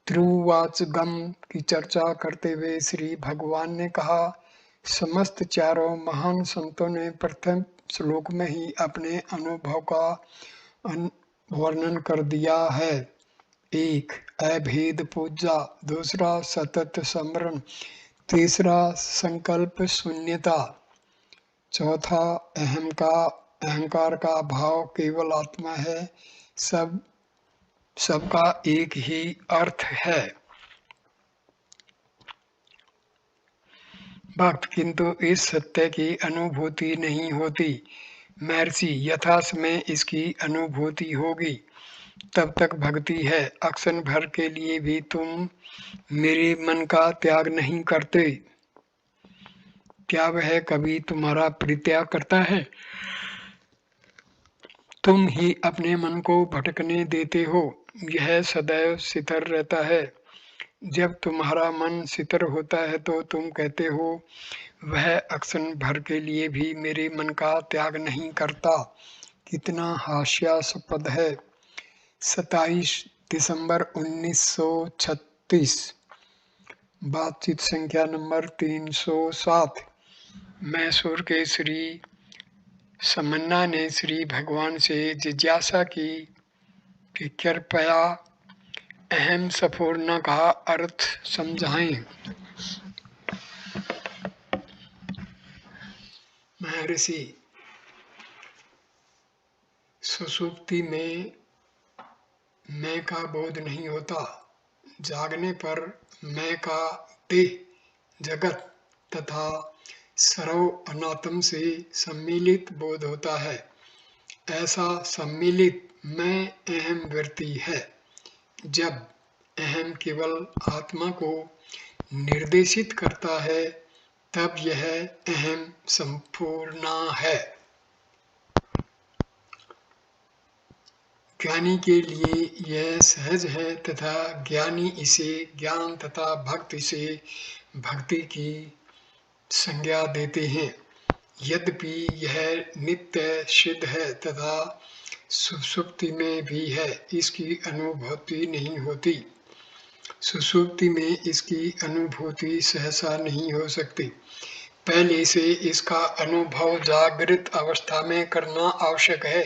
त्रिवाचगम की चर्चा करते हुए श्री भगवान ने कहा, समस्त चारों महान संतों ने प्रथम श्लोक में ही अपने अनुभव का वर्णन कर दिया है। एक अभेद पूजा, दूसरा सतत स्मरण, तीसरा संकल्प शून्यता, चौथा अहंकार का भाव केवल आत्मा है, सबका एक ही अर्थ है। भक्त किंतु इस सत्य की अनुभूति नहीं होती। महर्षि यथा समय इसकी अनुभूति होगी तब तक भक्ति है। अक्षण भर के लिए भी तुम मेरे मन का त्याग नहीं करते, क्या वह कभी तुम्हारा परित्याग करता है? तुम ही अपने मन को भटकने देते हो, यह सदैव शिथिल रहता है। जब तुम्हारा मन शिथिल होता है तो तुम कहते हो वह अक्षण भर के लिए भी मेरे मन का त्याग नहीं करता। कितना हास्यास्पद है। 27 दिसंबर 1936। बातचीत संख्या नंबर 307। मैसूर के श्री समन्ना ने श्री भगवान से जिज्ञासा की कि कृपया अहम संपूर्ण का अर्थ समझाएं। महर्षि, सुषुप्ति में मैं का बोध नहीं होता। जागने पर मैं का देह, जगत तथा सर्व अनात्म से सम्मिलित बोध होता है। ऐसा सम्मिलित मैं अहम वृत्ति है। जब अहम केवल आत्मा को निर्देशित करता है तब यह अहम संपूर्ण है। ज्ञानी के लिए यह सहज है तथा ज्ञानी इसे ज्ञान तथा भक्ति से भक्ति की संज्ञा देते हैं। यद्यपि यह नित्य सिद्ध है तथा सुषुप्ति में भी है, इसकी अनुभूति नहीं होती। सुषुप्ति में इसकी अनुभूति सहसा नहीं हो सकती। पहले से इसका अनुभव जागृत अवस्था में करना आवश्यक है,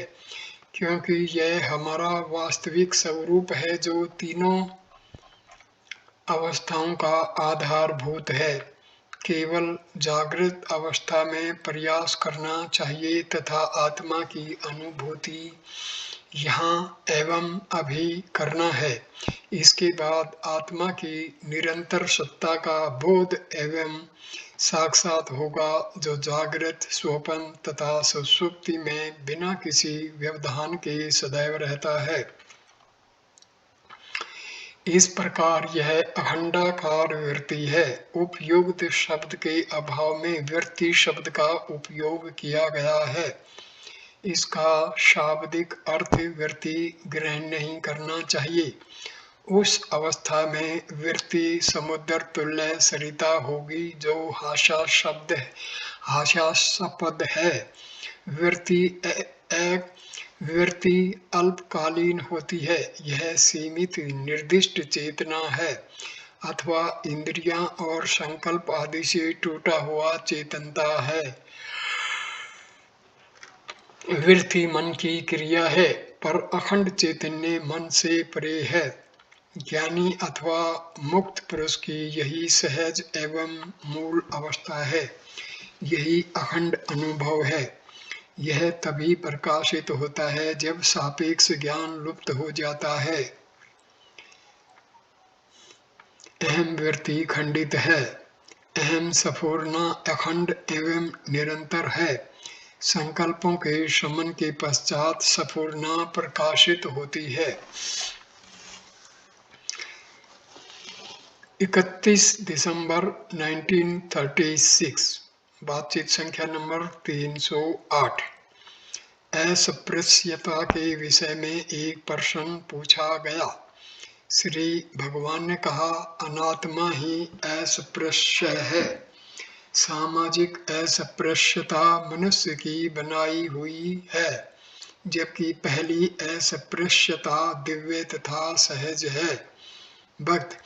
क्योंकि यह हमारा वास्तविक स्वरूप है जो तीनों अवस्थाओं का आधारभूत है। केवल जागृत अवस्था में प्रयास करना चाहिए तथा आत्मा की अनुभूति यहाँ एवं अभी करना है। इसके बाद आत्मा की निरंतर सत्ता का बोध एवं साक्षात होगा जो जागृत, स्वप्न तथा सुषुप्ति में बिना किसी व्यवधान के सदैव रहता है। इस प्रकार यह अखंडाकार वृत्ति है। उपयुक्त शब्द के अभाव में वृत्ति शब्द का उपयोग किया गया है। इसका शाब्दिक अर्थ वृत्ति ग्रहण नहीं करना चाहिए। उस अवस्था में वृत्ति समुद्र तुल्य सरिता होगी जो हास्यास्पद है। वृत्ति अल्पकालीन होती है। यह सीमित निर्दिष्ट चेतना है अथवा इंद्रियां और संकल्प आदि से टूटा हुआ चेतनता है। वृत्ति मन की क्रिया है, पर अखंड चैतन्य मन से परे है। ज्ञानी अथवा मुक्त पुरुष की यही सहज एवं मूल अवस्था है। यही अखंड अनुभव है। यह तभी प्रकाशित होता है जब सापेक्ष ज्ञान लुप्त हो जाता है। अहम वृत्ति खंडित है। अहम संपूर्ण अखंड एवं निरंतर है। संकल्पों के शमन के पश्चात संपूर्ण प्रकाशित होती है। 31 दिसंबर 1936। बातचीत संख्या नंबर 308। अस्पृश्यता के विषय में एक प्रश्न पूछा गया। श्री भगवान ने कहा, अनात्मा ही अस्पृश्य है। सामाजिक अस्पृश्यता मनुष्य की बनाई हुई है, जबकि पहली अस्पृश्यता दिव्य तथा सहज है। भक्त,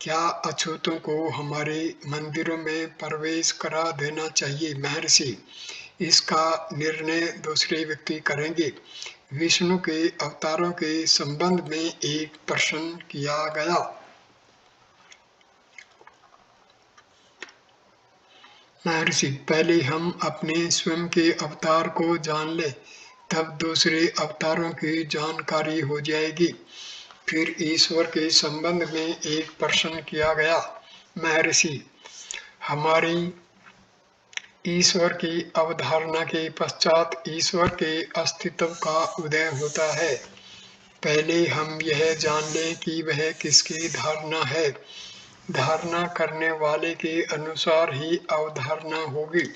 क्या अछूतों को हमारे मंदिरों में प्रवेश करा देना चाहिए? महर्षि, इसका निर्णय दूसरे व्यक्ति करेंगे। विष्णु के अवतारों के संबंध में एक प्रश्न किया गया। महर्षि, पहले हम अपने स्वयं के अवतार को जान ले, तब दूसरे अवतारों की जानकारी हो जाएगी। फिर ईश्वर के संबंध में एक प्रश्न किया गया। महर्षि, हमारी ईश्वर की अवधारणा के पश्चात ईश्वर के अस्तित्व का उदय होता है। पहले हम यह जान लें कि वह किसकी धारणा है। धारणा करने वाले के अनुसार ही अवधारणा होगी।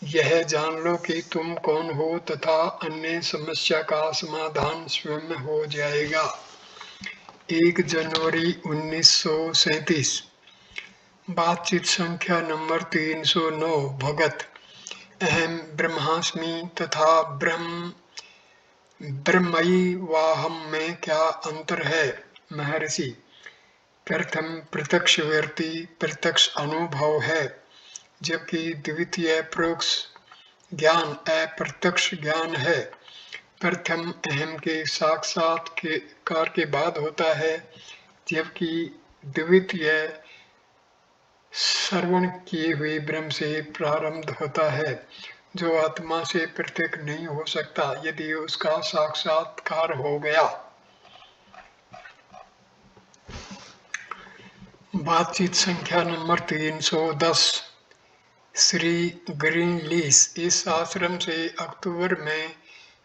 यह जान लो कि तुम कौन हो तथा अन्य समस्या का समाधान स्वयं हो जाएगा। 1 जनवरी 1937। बातचीत संख्या नंबर 309। भगत, अहम ब्रह्मास्मि तथा ब्रह्मैवाहम में क्या अंतर है। महर्षि, प्रथम प्रत्यक्ष व्यक्ति प्रत्यक्ष अनुभव है, जबकि द्वितीय परोक्ष ज्ञान अप्रत्यक्ष ज्ञान है। प्रथम अहम के साक्षात्कार के बाद होता है, जबकि द्वितीय श्रवण किए हुए ब्रह्म से प्रारंभ होता है, जो आत्मा से पृथक नहीं हो सकता यदि उसका साक्षात्कार हो गया। बातचीत संख्या नंबर 310। श्री ग्रीनलीस, इस आश्रम से अक्टूबर में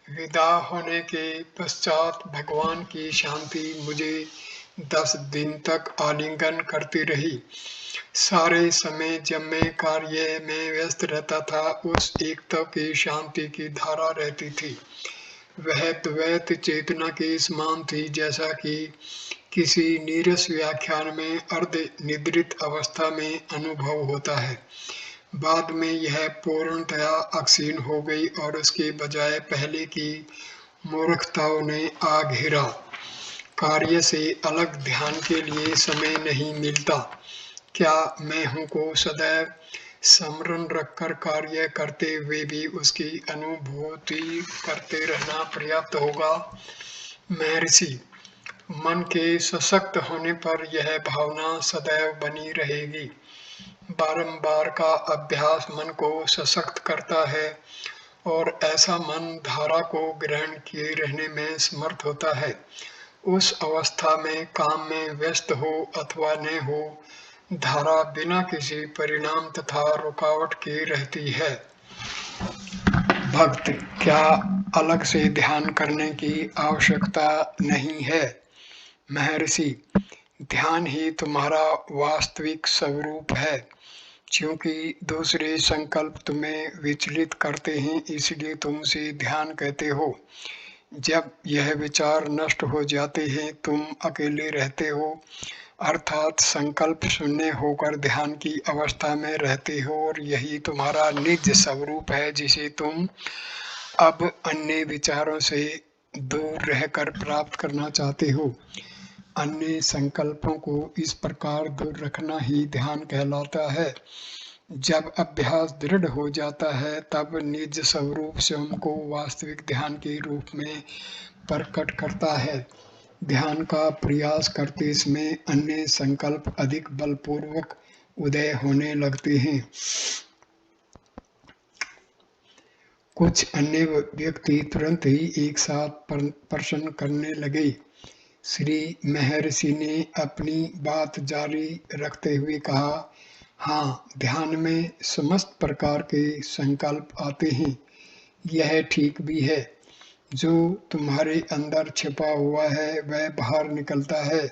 विदा होने के पश्चात भगवान की शांति मुझे 10 दिन तक आलिंगन करती रही। सारे समय जब मैं कार्य में व्यस्त रहता था, उस एकत्व की शांति की धारा रहती थी। वह द्वैत चेतना के समान थी, जैसा कि किसी नीरस व्याख्यान में अर्ध निद्रित अवस्था में अनुभव होता है। बाद में यह पूर्णतया अक्षीण हो गई और उसके बजाय पहले की मूर्खताओं ने आ घेरा। कार्य से अलग ध्यान के लिए समय नहीं मिलता। क्या मैं हूँ को सदैव स्मरण रखकर कार्य करते हुए भी उसकी अनुभूति करते रहना पर्याप्त होगा। महर्षि, मन के सशक्त होने पर यह भावना सदैव बनी रहेगी। बारंबार का अभ्यास मन को सशक्त करता है और ऐसा मन धारा को ग्रहण किए रहने में समर्थ होता है। उस अवस्था में काम में व्यस्त हो अथवा न हो, धारा बिना किसी परिणाम तथा रुकावट के रहती है। भक्त, क्या अलग से ध्यान करने की आवश्यकता नहीं है। महर्षि, ध्यान ही तुम्हारा वास्तविक स्वरूप है। क्योंकि दूसरे संकल्प तुम्हें विचलित करते हैं, इसलिए तुम उसे ध्यान कहते हो। जब यह विचार नष्ट हो जाते हैं, तुम अकेले रहते हो, अर्थात संकल्प शून्य होकर ध्यान की अवस्था में रहते हो, और यही तुम्हारा निज स्वरूप है, जिसे तुम अब अन्य विचारों से दूर रहकर प्राप्त करना चाहते हो। अन्य संकल्पों को इस प्रकार दूर रखना ही ध्यान कहलाता है। जब अभ्यास दृढ़ हो जाता है, तब निज स्वरूप स्वयं को वास्तविक ध्यान के रूप में प्रकट करता है। ध्यान का प्रयास करते समय अन्य संकल्प अधिक बलपूर्वक उदय होने लगते हैं। कुछ अन्य व्यक्ति तुरंत ही एक साथ प्रश्न करने लगे। श्री महर्षि ने अपनी बात जारी रखते हुए कहा, हाँ, ध्यान में समस्त प्रकार के संकल्प आते हैं। यह ठीक भी है। जो तुम्हारे अंदर छिपा हुआ है वह बाहर निकलता है।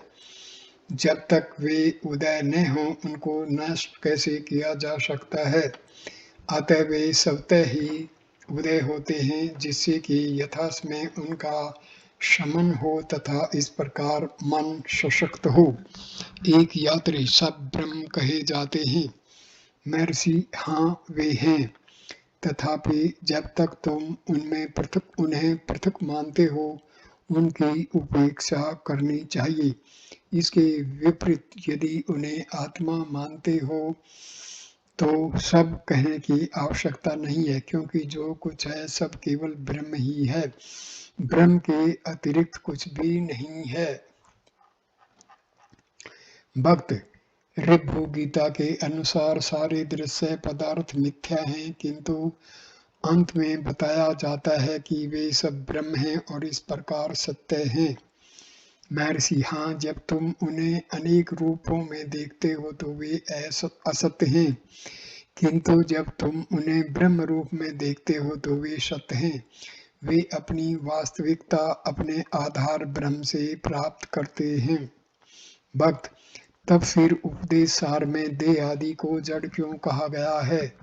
जब तक वे उदय न हों, उनको नष्ट कैसे किया जा सकता है। अतः वे स्वतः ही उदय होते हैं, जिससे कि यथासमय उनका शमन हो तथा इस प्रकार मन सशक्त हो। एक यात्री सब ब्रह्म कहे जाते हैं। महर्षि, हाँ, वे हैं। तथापि जब तक तुम उन्हें पृथक मानते हो, उनकी उपेक्षा करनी चाहिए। इसके विपरीत यदि उन्हें आत्मा मानते हो तो सब कहने की आवश्यकता नहीं है, क्योंकि जो कुछ है सब केवल ब्रह्म ही है। ब्रह्म के अतिरिक्त कुछ भी नहीं है। भक्त, ऋग्भु गीता के अनुसार सारे दृश्य पदार्थ मिथ्या हैं, किंतु अंत में बताया जाता है कि वे सब ब्रह्म हैं और इस प्रकार सत्य हैं। महर्षि, हाँ, जब तुम उन्हें अनेक रूपों में देखते हो तो वे असत्य हैं, किंतु जब तुम उन्हें ब्रह्म रूप में देखते हो तो वे सत्य हैं। वे अपनी वास्तविकता अपने आधार ब्रह्म से प्राप्त करते हैं। भक्त, तब फिर उपदेश सार में देह आदि को जड़ क्यों कहा गया है?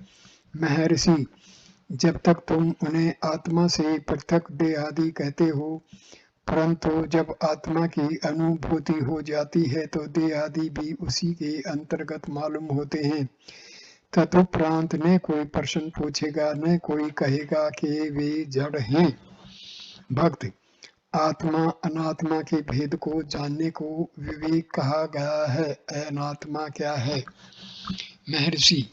महर्षि, जब तक तुम उन्हें आत्मा से पृथक देह आदि कहते हो, परंतु जब आत्मा की अनुभूति हो जाती है तो देह आदि भी उसी के अंतर्गत मालूम होते हैं। तदुपरांत न कोई प्रश्न पूछेगा, न कोई कहेगा कि वे जड़ हैं। भक्त, आत्मा अनात्मा के भेद को जानने को विवेक कहा गया है। अनात्मा क्या है? महर्षि,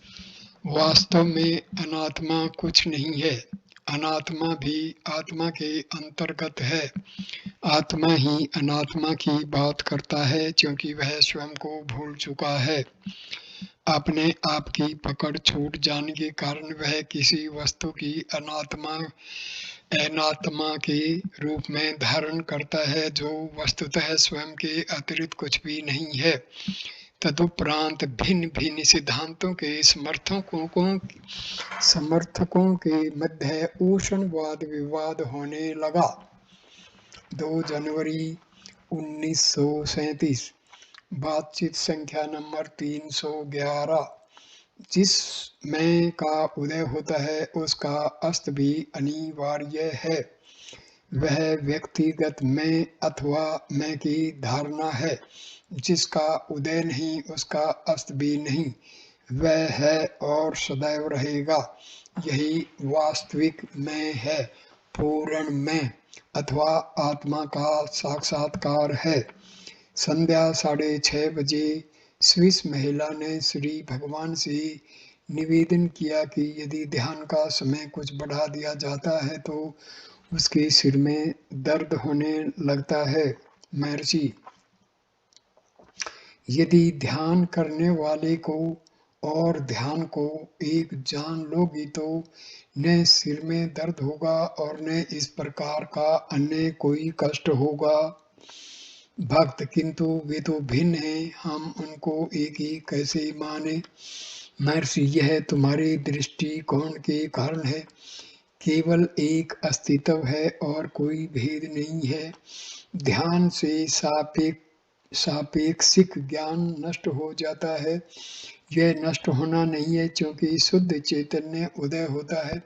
वास्तव में अनात्मा कुछ नहीं है। अनात्मा भी आत्मा के अंतर्गत है। आत्मा ही अनात्मा की बात करता है, क्योंकि वह स्वयं को भूल चुका है। अपने आप की पकड़ छूट जाने के कारण वह किसी वस्तु की अनात्मा के रूप में धारण करता है, जो वस्तुतः स्वयं के अतिरिक्त कुछ भी नहीं है। तदुपरांत भिन्न भिन्न सिद्धांतों के समर्थकों के मध्य उष्ण वाद विवाद होने लगा। 2 जनवरी 1937, बातचीत संख्या नंबर 311। जिस मैं का उदय होता है उसका अस्त भी अनिवार्य है। वह व्यक्तिगत मैं अथवा मैं की धारणा है। जिसका उदय नहीं उसका अस्त भी नहीं। वह है और सदैव रहेगा। यही वास्तविक मैं है, पूर्ण मैं अथवा आत्मा का साक्षात्कार है। संध्या 6:30 बजे स्विस महिला ने श्री भगवान से निवेदन किया कि यदि ध्यान का समय कुछ बढ़ा दिया जाता है तो उसके सिर में दर्द होने लगता है। महर्षि, यदि ध्यान करने वाले को और ध्यान को एक जान लोगी तो न सिर में दर्द होगा और न इस प्रकार का अन्य कोई कष्ट होगा। भक्त, किंतु वे तो भिन्न हैं, हम उनको एक ही कैसे माने? महर्षि, यह तुम्हारे दृष्टिकोण के कारण है। केवल एक अस्तित्व है और कोई भेद नहीं है। ध्यान से सापेक्षिक ज्ञान नष्ट हो जाता है। यह नष्ट होना नहीं है, क्योंकि शुद्ध चैतन्य उदय होता है।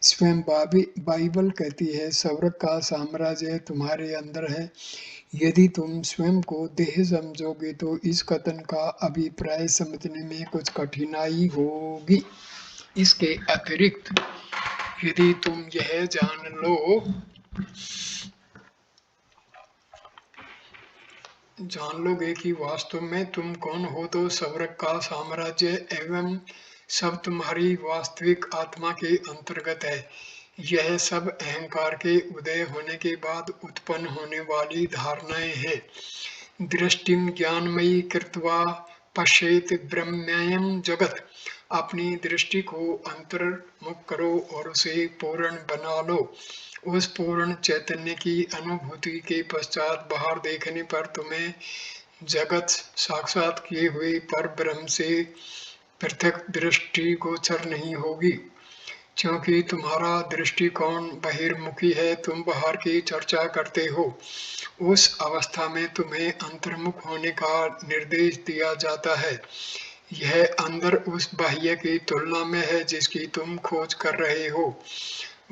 स्वयं बाइबल कहती है, स्वर्ग का साम्राज्य तुम्हारे अंदर है। यदि तुम स्वयं को देह समझोगे तो इस कथन का अभिप्राय समझने में कुछ कठिनाई होगी। इसके अतिरिक्त यदि तुम यह जान लोगे कि वास्तव में तुम कौन हो, तो स्वर्ग का साम्राज्य एवं सब तुम्हारी वास्तविक आत्मा के अंतर्गत है। यह सब अहंकार के उदय होने के बाद उत्पन्न होने वाली धारणाएं हैं। दृष्टिम ज्ञानमयी कृत्वा पश्येत ब्रह्ममयं जगत। अपनी दृष्टि को अंतर्मुख करो और उसे पूर्ण बना लो। उस पूर्ण चैतन्य की अनुभूति के पश्चात बाहर देखने पर तुम्हें जगत साक्षात किए हुए पर ब्रह्म से पृथक दृष्टि गोचर नहीं होगी, क्योंकि तुम्हारा दृष्टिकोण बहिर्मुखी है। तुम बाहर की चर्चा करते हो। उस अवस्था में तुम्हें अंतर्मुख होने का निर्देश दिया जाता है। यह अंदर उस बाह्य की तुलना में है जिसकी तुम खोज कर रहे हो।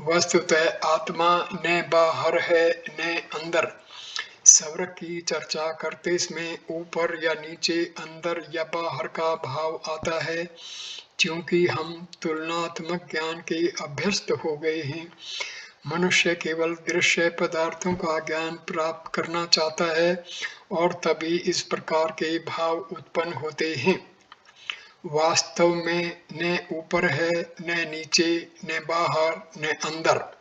वस्तुतः आत्मा न बाहर है न अंदर। स्वर्ग की चर्चा करते समय ऊपर या नीचे, अंदर या बाहर का भाव आता है, क्योंकि हम तुलनात्मक ज्ञान के अभ्यस्त हो गए हैं। मनुष्य केवल दृश्य पदार्थों का ज्ञान प्राप्त करना चाहता है और तभी इस प्रकार के भाव उत्पन्न होते हैं। वास्तव में न ऊपर है न नीचे, न बाहर न अंदर।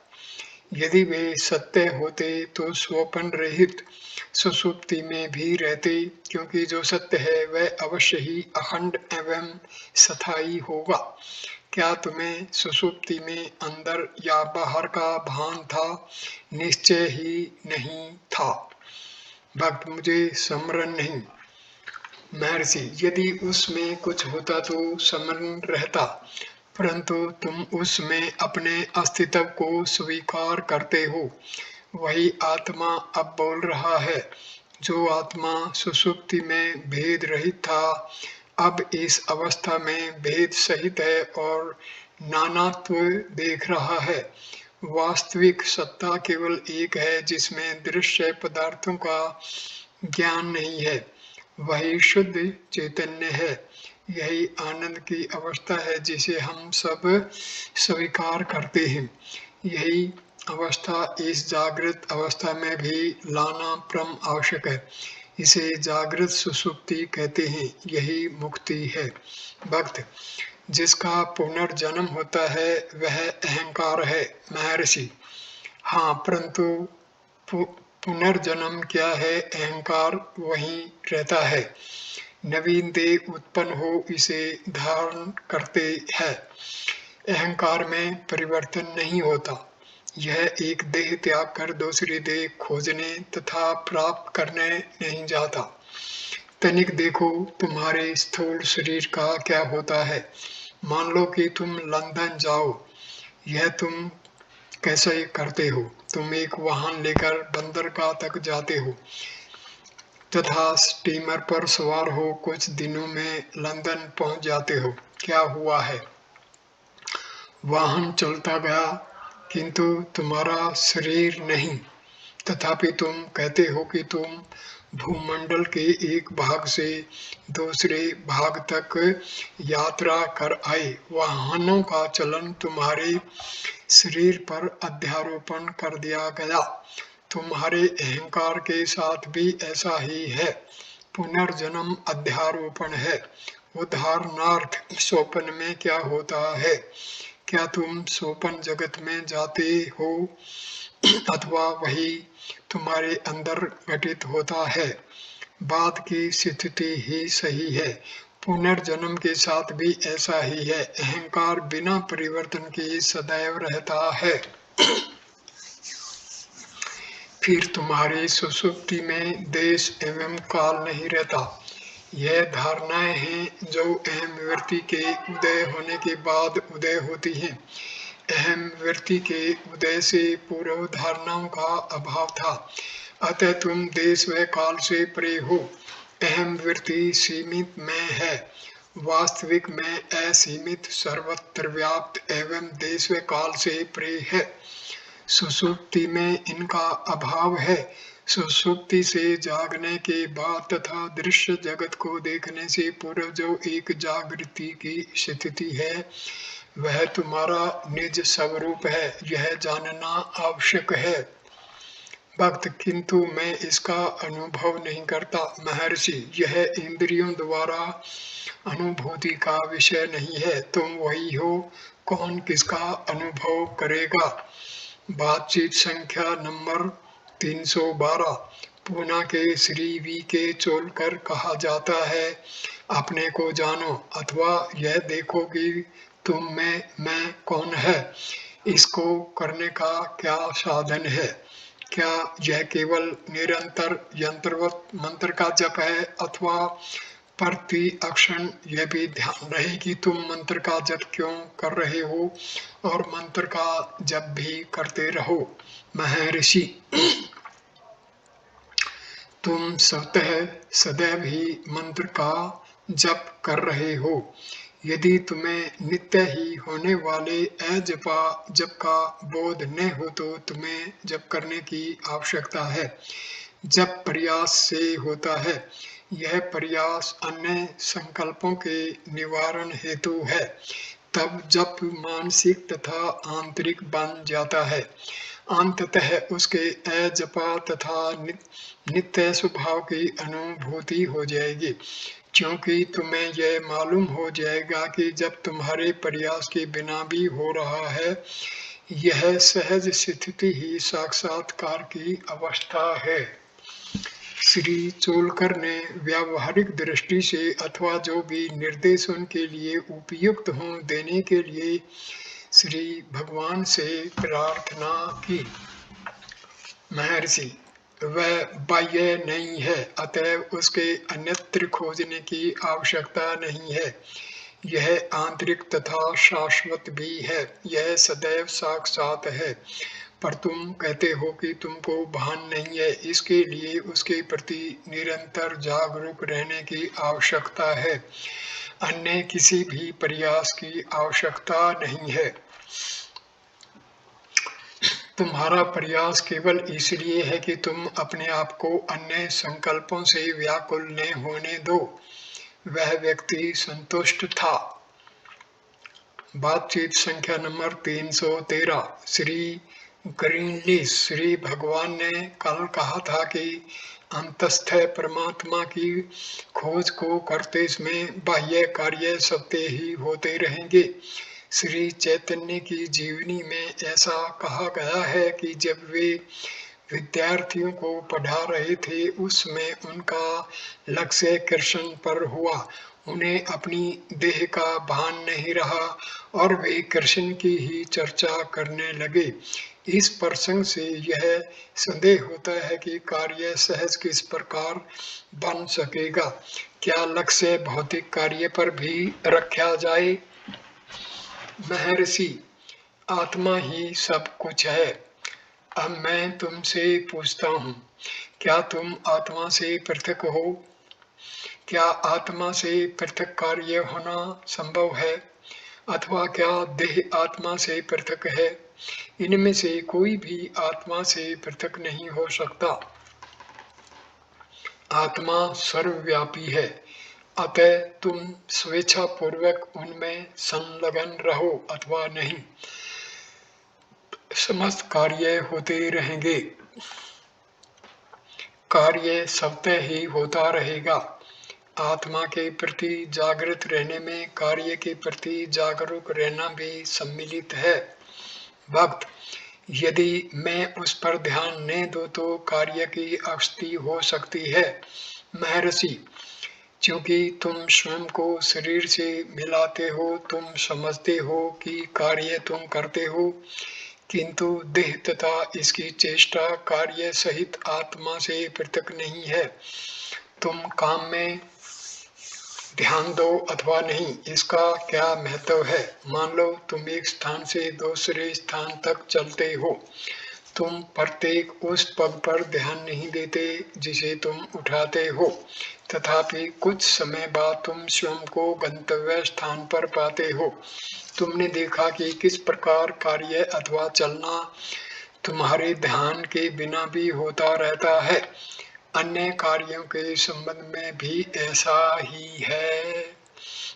यदि वे सत्य होते तो स्वप्न रहित सुषुप्ति में भी रहते, क्योंकि जो सत्य है वह अवश्य ही अखंड एवं स्थायी होगा। क्या तुम्हें सुषुप्ति में अंदर या बाहर का भान था? निश्चय ही नहीं था। भक्त, मुझे स्मरण नहीं। महर्षि, यदि उसमें कुछ होता तो स्मरण रहता, परंतु तुम उसमें अपने अस्तित्व को स्वीकार करते हो। वही आत्मा अब बोल रहा है। जो आत्मा सुषुप्ति में भेद रहित था, अब इस अवस्था में भेद सहित है और नानात्व देख रहा है। वास्तविक सत्ता केवल एक है, जिसमें दृश्य पदार्थों का ज्ञान नहीं है। वही शुद्ध चैतन्य है। यही आनंद की अवस्था है जिसे हम सब स्वीकार करते हैं। यही अवस्था इस जागृत अवस्था में भी लाना परम आवश्यक है। इसे जागृत सुषुप्ति कहते हैं। यही मुक्ति है। भक्त, जिसका पुनर्जन्म होता है वह अहंकार है। महर्षि, हाँ, परंतु पुनर्जन्म क्या है? अहंकार वहीं रहता है। नवीन देह उत्पन्न हो इसे धारण करते हैं। अहंकार में परिवर्तन नहीं होता। यह एक देह त्याग कर दूसरी देह खोजने तथा प्राप्त करने नहीं जाता। तनिक देखो, तुम्हारे स्थूल शरीर का क्या होता है। मान लो कि तुम लंदन जाओ। यह तुम कैसे करते हो? तुम एक वाहन लेकर बंदरगाह तक जाते हो तथा स्टीमर पर सवार हो कुछ दिनों में लंदन पहुंच जाते हो। क्या हुआ है? वाहन चलता गया, किंतु तुम्हारा शरीर नहीं। तथापि तुम कहते हो कि तुम भूमंडल के एक भाग से दूसरे भाग तक यात्रा कर आए। वाहनों का चलन तुम्हारे शरीर पर अध्यारोपण कर दिया गया। तुम्हारे अहंकार के साथ भी ऐसा ही है। पुनर्जन्म अध्यारोपण है। उदाहरणार्थ, स्वप्न में क्या होता है? क्या तुम स्वप्न जगत में जाते हो अथवा वही तुम्हारे अंदर घटित होता है? बात की स्थिति ही सही है। पुनर्जन्म के साथ भी ऐसा ही है। अहंकार बिना परिवर्तन के सदैव रहता है। फिर तुम्हारी सुषुप्ति में देश एवं काल नहीं रहता। यह धारणाएं हैं जो अहम व्यक्ति के उदय होने के बाद उदय होती हैं। अहम व्यक्ति के उदय से पूर्व धारणाओं का अभाव था, अतः तुम देश व काल से परे हो। अहम व्यक्ति सीमित में है, वास्तविक में असीमित, सर्वत्र व्याप्त एवं देश व काल से परे है। सुषुप्ति में इनका अभाव है। सुषुप्ति से जागने के बाद तथा दृश्य जगत को देखने से पूर्व जो एक जागृति की स्थिति है, वह तुम्हारा निज स्वरूप है। यह जानना आवश्यक है। भक्त, किंतु मैं इसका अनुभव नहीं करता। महर्षि, यह इंद्रियों द्वारा अनुभूति का विषय नहीं है। तुम वही हो, कौन किसका अनुभव करेगा? बातचीत संख्या नंबर 312। पूना के श्री वी के चोलकर कहा जाता है, अपने को जानो अथवा यह देखो कि तुम में मैं कौन है। इसको करने का क्या साधन है? क्या यह केवल निरंतर यंत्रवत मंत्र का जप है अथवा प्रति अक्षण यह भी ध्यान रहे कि तुम मंत्र का जप क्यों कर रहे हो और मंत्र का जप भी करते रहो। महर्षि, तुम स्वतः सदैव ही मंत्र का जप कर रहे हो। यदि तुम्हें नित्य ही होने वाले अजपा जप का बोध न हो तो तुम्हें जप करने की आवश्यकता है। जप प्रयास से होता है। यह प्रयास अन्य संकल्पों के निवारण हेतु है। तब जप मानसिक तथा आंतरिक बन जाता है। अंततः उसके अजपा तथा नित्य स्वभाव की अनुभूति हो जाएगी, क्योंकि तुम्हें यह मालूम हो जाएगा कि जब तुम्हारे प्रयास के बिना भी हो रहा है, यह सहज स्थिति ही साक्षात्कार की अवस्था है। श्री चोलकर ने व्यावहारिक दृष्टि से अथवा जो भी निर्देश उनके लिए उपयुक्त हों देने के लिए श्री भगवान से प्रार्थना की। महर्षि, वह बाह्य नहीं है, अतएव उसके अन्यत्र खोजने की आवश्यकता नहीं है। यह आंतरिक तथा शाश्वत भी है, यह सदैव साक्षात है। पर तुम कहते हो कि तुमको भान नहीं है, इसके लिए उसके प्रति निरंतर जागरूक रहने की आवश्यकता है, अन्य किसी भी प्रयास की आवश्यकता नहीं है। तुम्हारा प्रयास केवल इसलिए है कि तुम अपने आप को अन्य संकल्पों से व्याकुल न होने दो। वह व्यक्ति संतुष्ट था। बातचीत संख्या नंबर 313। श्री ग्रीनलीस, श्री भगवान ने कल कहा था कि अंतस्थ परमात्मा की खोज को करते समय बाह्य कार्य सत्य ही होते रहेंगे। श्री चैतन्य की जीवनी में ऐसा कहा गया है कि जब वे विद्यार्थियों को पढ़ा रहे थे उस समय उनका लक्ष्य कृष्ण पर हुआ। उन्हें अपनी देह का भान नहीं रहा और वे कृष्ण की ही चर्चा करने लगे। इस प्रसंग से यह संदेह होता है कि कार्य सहज किस प्रकार बन सकेगा। क्या लक्ष्य भौतिक कार्य पर भी रखा जाए? महर्षि, आत्मा ही सब कुछ है। अब मैं तुमसे पूछता हूँ, क्या तुम आत्मा से पृथक हो? क्या आत्मा से पृथक कार्य होना संभव है? अथवा क्या देह आत्मा से पृथक है? इनमें से कोई भी आत्मा से पृथक नहीं हो सकता। आत्मा सर्वव्यापी है, अतः तुम स्वेच्छा पूर्वक उनमें संलग्न रहो अथवा नहीं, समस्त कार्य होते रहेंगे। कार्य स्वतः ही होता रहेगा। आत्मा के प्रति जागृत रहने में कार्य के प्रति जागरूक रहना भी सम्मिलित है। भक्त, यदि मैं उस पर ध्यान न दूं तो कार्य की अवस्थी हो सकती है। महर्षि, क्योंकि तुम स्वयं को शरीर से मिलाते हो, तुम समझते हो कि कार्य तुम करते हो, किंतु देह तथा इसकी चेष्टा कार्य सहित आत्मा से पृथक नहीं है। तुम काम में ध्यान दो अथवा नहीं, इसका क्या महत्व है? मान लो तुम एक स्थान से दूसरे स्थान तक चलते हो, तुम प्रत्येक उस पग पर ध्यान नहीं देते जिसे तुम उठाते हो, तथापि कुछ समय बाद तुम स्वयं को गंतव्य स्थान पर पाते हो। तुमने देखा कि किस प्रकार कार्य अथवा चलना तुम्हारे ध्यान के बिना भी होता रहता है। अन्य कार्यों के संबंध में भी ऐसा ही है।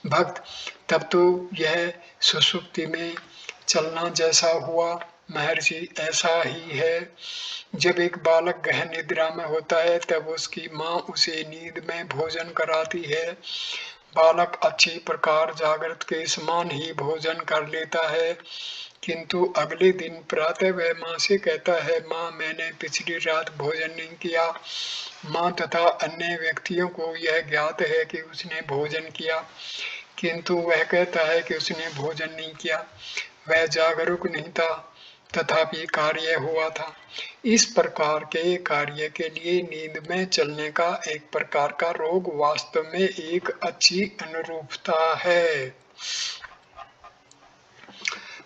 भक्त, तब तो यह सुषुप्ति में चलना जैसा हुआ। महर्षि, ऐसा ही है। जब एक बालक गहन निद्रा में होता है तब उसकी माँ उसे नींद में भोजन कराती है। बालक अच्छी प्रकार जागृत के समान ही भोजन कर लेता है, किंतु अगले दिन प्रातः वह माँ से कहता है, माँ, मैंने पिछली रात भोजन नहीं किया। माँ तथा अन्य व्यक्तियों को यह ज्ञात है कि उसने भोजन किया, किंतु वह कहता है कि उसने भोजन नहीं किया, वह जागरूक नहीं था, तथापि कार्य हुआ था। इस प्रकार के कार्य के लिए नींद में चलने का एक प्रकार का रोग वास्तव में एक अच्छी अनुरूपता है।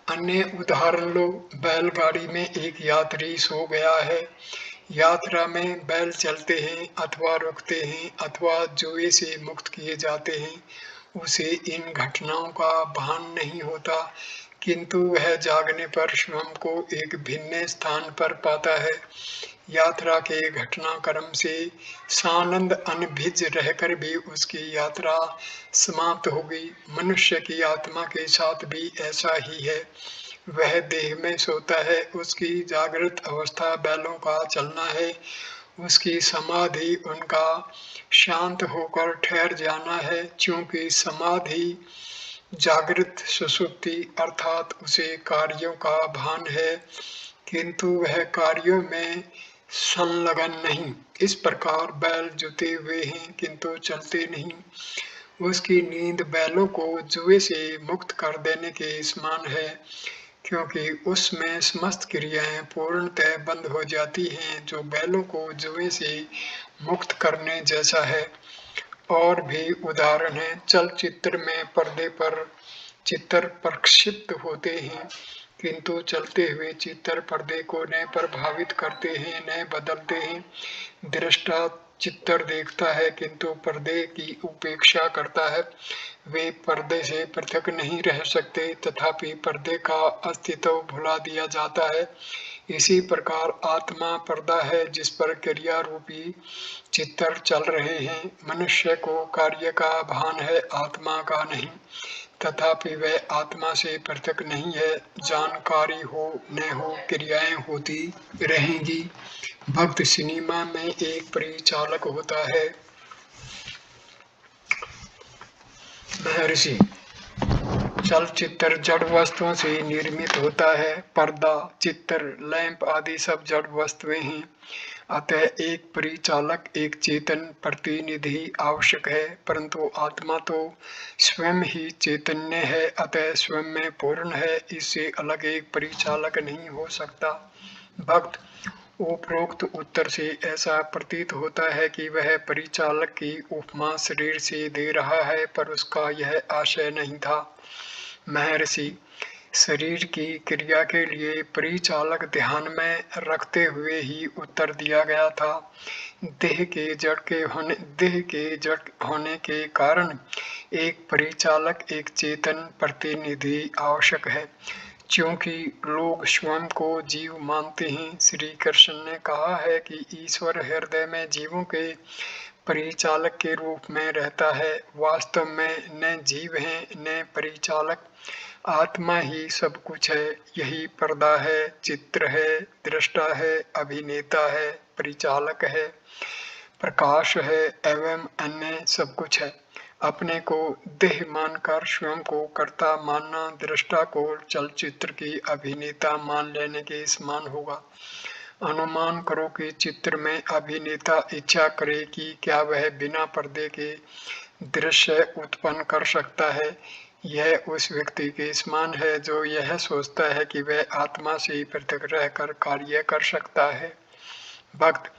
अन्य उदाहरण लो। बैलगाड़ी में एक यात्री सो गया है। यात्रा में बैल चलते हैं अथवा रुकते हैं अथवा जुए से मुक्त किए जाते हैं, उसे इन घटनाओं का भान नहीं होता, किंतु वह जागने पर स्वयं को एक भिन्न स्थान पर पाता है। यात्रा के घटनाक्रम से सानंद अनभिज रहकर भी उसकी यात्रा समाप्त हो गई। मनुष्य की आत्मा के साथ भी ऐसा ही है। वह देह में सोता है, उसकी जागृत अवस्था बैलों का चलना है, उसकी समाधि उनका शांत होकर ठहर जाना है। क्योंकि समाधि जागृत सुषुप्ति अर्थात उसे कार्यों का भान है, किंतु वह कार्यों में संलग्न नहीं। इस प्रकार बैल जुते हुए हैं किंतु चलते नहीं। उसकी नींद बैलों को जुए से मुक्त कर देने के समान है, क्योंकि उसमें समस्त क्रियाएं पूर्णतः बंद हो जाती हैं, जो बैलों को जुए से मुक्त करने जैसा है। और भी उदाहरण हैं। चलचित्र में पर्दे पर चित्र प्रक्षिप्त होते हैं, किंतु चलते हुए चित्र पर्दे को न प्रभावित करते हैं न बदलते हैं। दृष्टा चित्र देखता है किंतु पर्दे की उपेक्षा करता है। वे पर्दे से पृथक नहीं रह सकते, तथापि पर्दे का अस्तित्व भुला दिया जाता है। इसी प्रकार आत्मा पर्दा है जिस पर क्रिया रूपी चित्र चल रहे हैं। मनुष्य को कार्य का भान है, आत्मा का नहीं, तथापि वह आत्मा से पृथक नहीं है। जानकारी हो न हो, क्रियाएं होती रहेंगी। भक्त सिनेमा में एक परिचालक होता है। महर्षि, चलचित्र जड़ वस्तुओं से निर्मित होता है। पर्दा, चित्र, लैंप आदि सब जड़ वस्तुएं हैं। अतः एक परिचालक, एक चेतन प्रतिनिधि आवश्यक है, परंतु आत्मा तो स्वयं ही चैतन्य है, अतः स्वयं में पूर्ण है। इससे अलग एक परिचालक नहीं हो सकता। भक्त, उपरोक्त उत्तर से ऐसा प्रतीत होता है कि वह परिचालक की उपमा शरीर से दे रहा है, पर उसका यह आशय नहीं था। महर्षि, शरीर की क्रिया के लिए परिचालक ध्यान में रखते हुए ही उत्तर दिया गया था। देह के जड़ होने के कारण एक परिचालक, एक चेतन प्रतिनिधि आवश्यक है। क्योंकि लोग स्वयं को जीव मानते हैं, श्री कृष्ण ने कहा है कि ईश्वर हृदय में जीवों के परिचालक के रूप में रहता है। वास्तव में न जीव है न परिचालक, आत्मा ही सब कुछ है। यही पर्दा है, चित्र है, दृष्टा है, अभिनेता है, परिचालक है, प्रकाश है एवं अन्य सब कुछ है। अपने को देह मानकर स्वयं को कर्ता मानना दृष्टा को चलचित्र की अभिनेता मान लेने के समान होगा। अनुमान करो कि चित्र में अभिनेता इच्छा करे कि क्या वह बिना पर्दे के दृश्य उत्पन्न कर सकता है। यह उस व्यक्ति के समान है जो यह सोचता है कि वह आत्मा से पृथक रहकर कार्य कर सकता है। भक्त,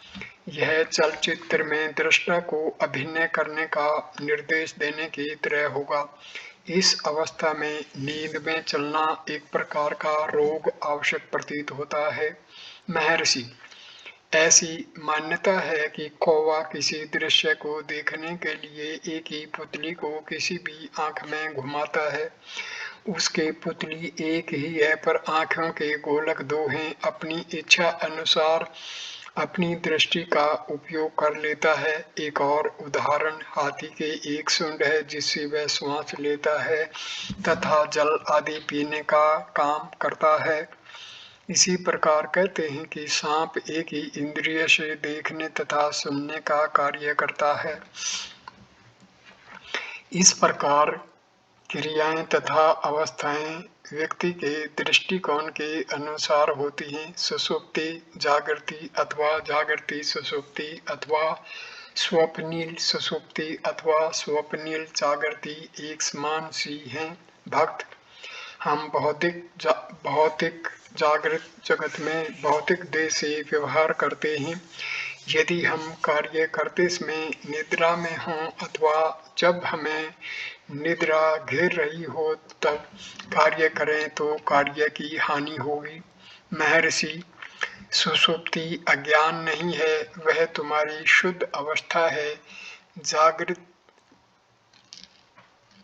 यह चलचित्र में दृष्टा को अभिनय करने का निर्देश देने की तरह होगा। इस अवस्था में नींद में चलना एक प्रकार का रोग आवश्यक प्रतीत होता है। महर्षि, ऐसी मान्यता है कि कौवा किसी दृश्य को देखने के लिए एक ही पुतली को किसी भी आंख में घुमाता है। उसके पुतली एक ही है, पर आंखों के गोलक दो हैं। अपनी इच्छा अनुसार अपनी दृष्टि का उपयोग कर लेता है। एक और उदाहरण, हाथी के एक सूंड है जिससे वह श्वास लेता है तथा जल आदि पीने का काम करता है। इसी प्रकार कहते हैं कि सांप एक ही इंद्रिय से देखने तथा सुनने का कार्य करता है। इस प्रकार क्रियाएं तथा अवस्थाएं व्यक्ति के दृष्टिकोण के अनुसार होती हैं। सुषुप्ति जागृति अथवा जागृति सुषुप्ति अथवा स्वप्निल सुषुप्ति अथवा स्वप्निल जागृति एक समान सी हैं। भक्त, हम भौतिक जागृत जगत में भौतिक देह से व्यवहार करते हैं। यदि हम कार्य करते समय निद्रा में हों अथवा जब हमें निद्रा घेर रही हो तब कार्य करें तो कार्य की हानि होगी। महर्षि, सुषुप्ति अज्ञान नहीं है, वह तुम्हारी शुद्ध अवस्था है।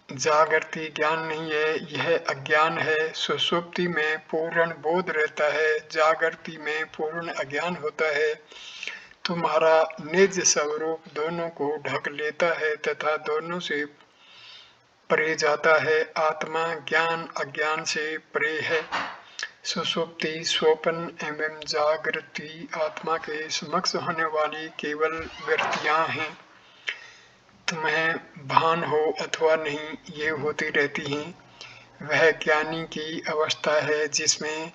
जागृति ज्ञान नहीं है, यह अज्ञान है। सुषुप्ति में पूर्ण बोध रहता है, जागृति में पूर्ण अज्ञान होता है। तुम्हारा निज स्वरूप दोनों को ढक लेता है तथा दोनों से परे जाता है। आत्मा ज्ञान अज्ञान से परे है। सुषुप्ति, स्वप्न एवं जागृति आत्मा के समक्ष होने वाली केवल वृत्तियां हैं। तुम्हें भान हो अथवा नहीं, ये होती रहती हैं। वह ज्ञानी की अवस्था है जिसमें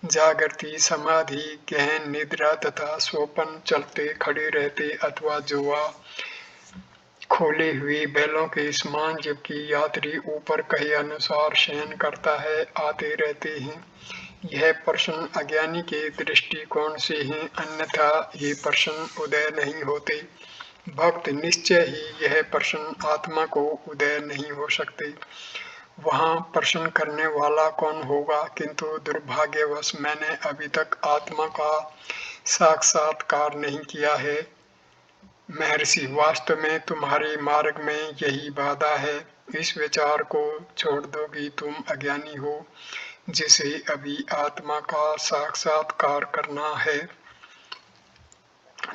जागृति, समाधि, गहन निद्रा तथा स्वप्न, चलते खड़े रहते अथवा जुआ खोले हुए बैलों के समान, जबकि यात्री ऊपर कहे अनुसार शयन करता है, आते रहते हैं। यह प्रश्न अज्ञानी के दृष्टिकोण से है, अन्यथा ये प्रश्न उदय नहीं होते। भक्त निश्चय ही यह प्रश्न आत्मा को उदय नहीं हो सकते। वहाँ प्रश्न करने वाला कौन होगा? किंतु दुर्भाग्यवश मैंने अभी तक आत्मा का साक्षात्कार नहीं किया है। महर्षि, वास्तव में तुम्हारे मार्ग में यही बाधा है। इस विचार को छोड़ दो कि तुम अज्ञानी हो, जिसे अभी आत्मा का साक्षात्कार करना है।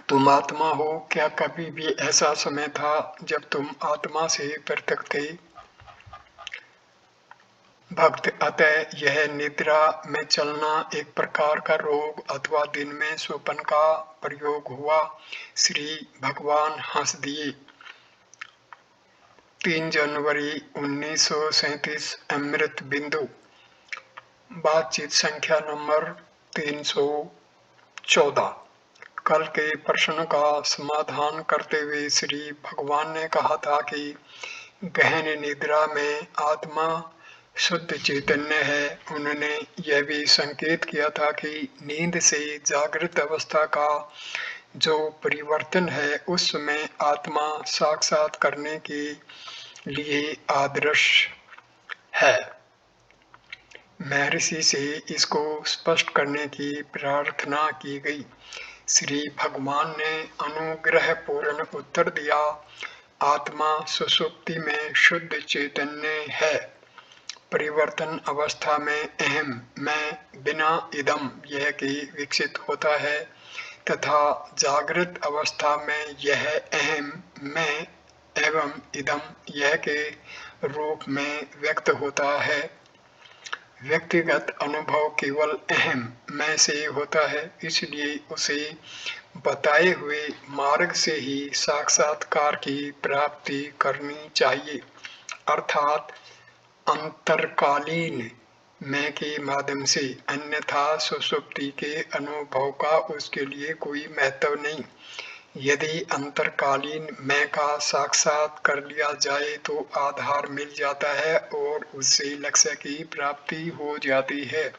तुम आत्मा हो। क्या कभी भी ऐसा समय था जब तुम आत्मा से पृथक थे? भक्त, अतः यह निद्रा में चलना एक प्रकार का रोग अथवा दिन में स्वप्न का प्रयोग हुआ। श्री भगवान हंस दिए। 3 जनवरी 1937 अमृत बिंदु। बातचीत संख्या नंबर 314। कल के प्रश्न का समाधान करते हुए श्री भगवान ने कहा था कि गहन निद्रा में आत्मा शुद्ध चैतन्य है। उन्होंने यह भी संकेत किया था कि नींद से जागृत अवस्था का जो परिवर्तन है, उस समय आत्मा साक्षात करने के लिए आदर्श है। महर्षि से इसको स्पष्ट करने की प्रार्थना की गई। श्री भगवान ने अनुग्रह पूर्ण उत्तर दिया, आत्मा सुषुप्ति में शुद्ध चैतन्य है। परिवर्तन अवस्था में अहम मैं बिना इदम यह कि विकसित होता है, तथा जागृत अवस्था में यह अहम मैं एवं इदम यह के रूप में व्यक्त होता है। व्यक्तिगत अनुभव केवल अहम मैं से होता है, इसलिए उसे बताए हुए मार्ग से ही साक्षात्कार की प्राप्ति करनी चाहिए, अर्थात अंतरकालीन मैं के माध्यम से। अन्यथा सुषुप्ति के अनुभव का उसके लिए कोई महत्व नहीं। यदि अंतरकालीन मैं का साक्षात कर लिया जाए तो आधार मिल जाता है और उससे लक्ष्य की प्राप्ति हो जाती है।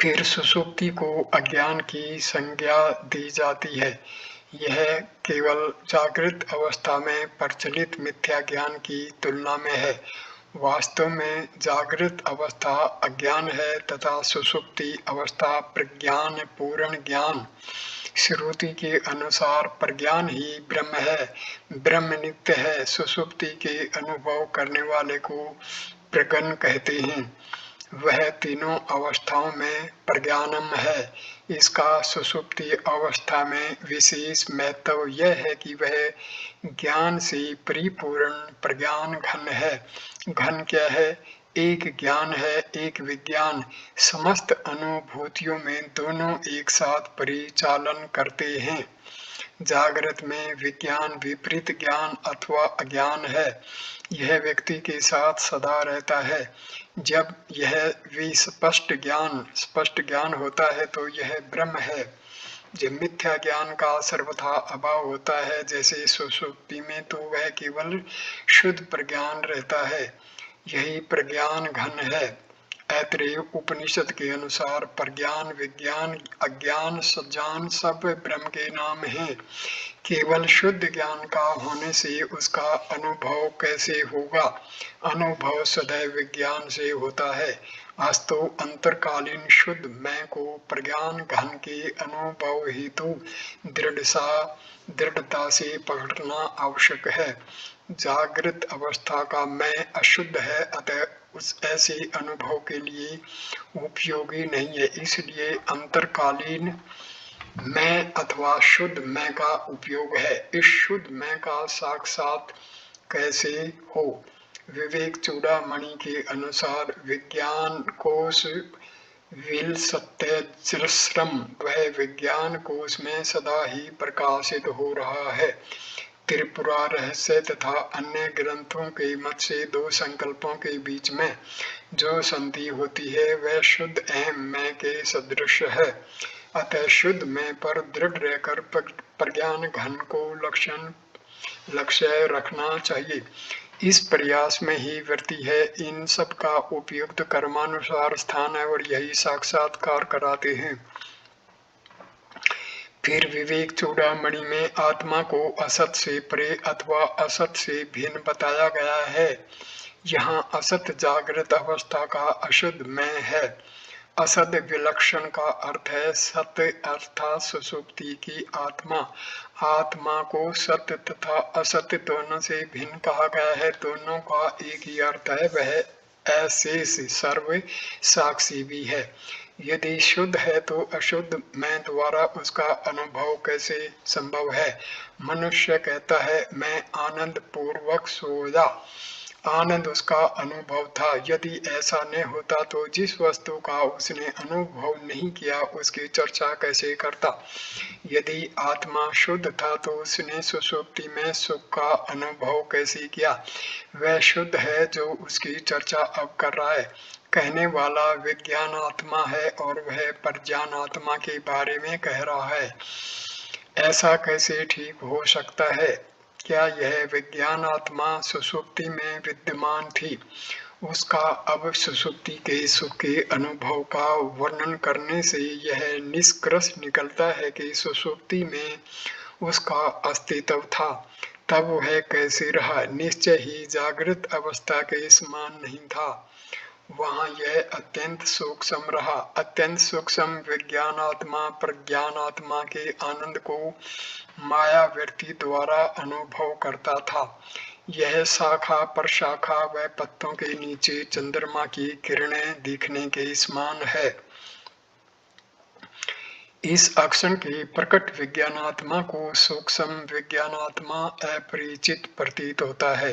फिर सुषुप्ति को अज्ञान की संज्ञा दी जाती है। यह केवल जागृत अवस्था में प्रचलित मिथ्या ज्ञान की तुलना में है। वास्तव में जागृत अवस्था अज्ञान है तथा सुषुप्ति अवस्था प्रज्ञान पूर्ण ज्ञान। श्रुति के अनुसार प्रज्ञान ही ब्रह्म है। ब्रह्म नित्य है। सुषुप्ति के अनुभव करने वाले को प्रज्ञन कहते हैं। वह तीनों अवस्थाओं में प्रज्ञानम है। इसका सुषुप्ति अवस्था में विशेष महत्व यह है कि वह ज्ञान से परिपूर्ण प्रज्ञान घन है। घन क्या है? एक ज्ञान है, एक विज्ञान। समस्त अनुभूतियों में दोनों एक साथ परिचालन करते हैं। जागृत में विज्ञान विपरीत ज्ञान अथवा अज्ञान है। यह व्यक्ति के साथ सदा रहता है। जब यह स्पष्ट ज्ञान होता है तो यह ब्रह्म है। जब मिथ्या ज्ञान का सर्वथा अभाव होता है, जैसे सुषुप्ति में, तो वह केवल शुद्ध प्रज्ञान रहता है। यही प्रज्ञान घन है। ऐतरेय उपनिषद के अनुसार प्रज्ञान, विज्ञान, अज्ञान, सज्ञान सब ब्रह्म के नाम हैं। केवल शुद्ध ज्ञान का होने से उसका अनुभव कैसे होगा? अनुभव सदैव विज्ञान से होता है। अस्तु अंतरकालीन शुद्ध मैं को प्रज्ञान घन के अनुभव हेतु दृढ़ता से पकड़ना आवश्यक है। जागृत अवस्था का मैं अशुद्ध है, अतः उस ऐसे अनुभव के लिए उपयोगी नहीं है। इसलिए अंतरकालीन मैं अथवा शुद्ध मैं का उपयोग है। इस शुद्ध मैं का साक्षात कैसे हो? विवेक चूड़ामणि के अनुसार विज्ञान कोश विल सत्यज्रश्रम, वह विज्ञान कोश में सदा ही प्रकाशित हो रहा है। त्रिपुरा रहस्य तथा अन्य ग्रंथों के मत से दो संकल्पों के बीच में जो संधि होती है वह शुद्ध अहम मैं के सदृश है। अतः शुद्ध मैं पर दृढ़ रहकर प्रज्ञान घन को लक्ष्य रखना चाहिए। इस प्रयास में ही वृत्ति है। इन सब का उपयुक्त कर्मानुसार स्थान है और यही साक्षात्कार कराते हैं। फिर विवेक चूड़ामणि में आत्मा को असत से परे अथवा असत से भिन्न बताया गया है। यहाँ असत जागृत अवस्था का अशुद्ध मैं है। असत विलक्षण का अर्थ है सत्य अर्थात सुषुप्ति की आत्मा। आत्मा को सत्य तथा असत्य दोनों से भिन्न कहा गया है। दोनों का एक ही अर्थ है, वह अशेष सर्व साक्षी भी है। यदि शुद्ध है तो अशुद्ध मैं द्वारा उसका अनुभव कैसे संभव है? मनुष्य कहता है मैं आनंद पूर्वक सोया, आनंद उसका अनुभव था। यदि ऐसा नहीं होता तो जिस वस्तु का उसने अनुभव नहीं किया उसकी चर्चा कैसे करता? यदि आत्मा शुद्ध था तो उसने सुषुप्ति में सुख का अनुभव कैसे किया? वह शुद्ध है जो उसकी चर्चा अब कर रहा है। कहने वाला विज्ञान आत्मा है और वह प्रज्ञान आत्मा के बारे में कह रहा है। ऐसा कैसे ठीक हो सकता है? क्या यह विज्ञान आत्मा सुषुप्ति में विद्यमान थी? उसका अब सुषुप्ति के सुख के अनुभव का वर्णन करने से यह निष्कर्ष निकलता है कि सुषुप्ति में उसका अस्तित्व था। तब वह कैसे रहा? निश्चय ही जागृत अवस्था के समान नहीं था। वहाँ यह अत्यंत सूक्ष्म रहा। अत्यंत सूक्ष्म विज्ञानात्मा प्रज्ञानात्मा के आनंद को माया वृत्ति द्वारा अनुभव करता था। यह शाखा पर शाखा व पत्तों के नीचे चंद्रमा की किरणें दिखने के समान है। इस अक्षण के प्रकट विज्ञानात्मा को सूक्ष्म विज्ञानात्मा अपरिचित प्रतीत होता है।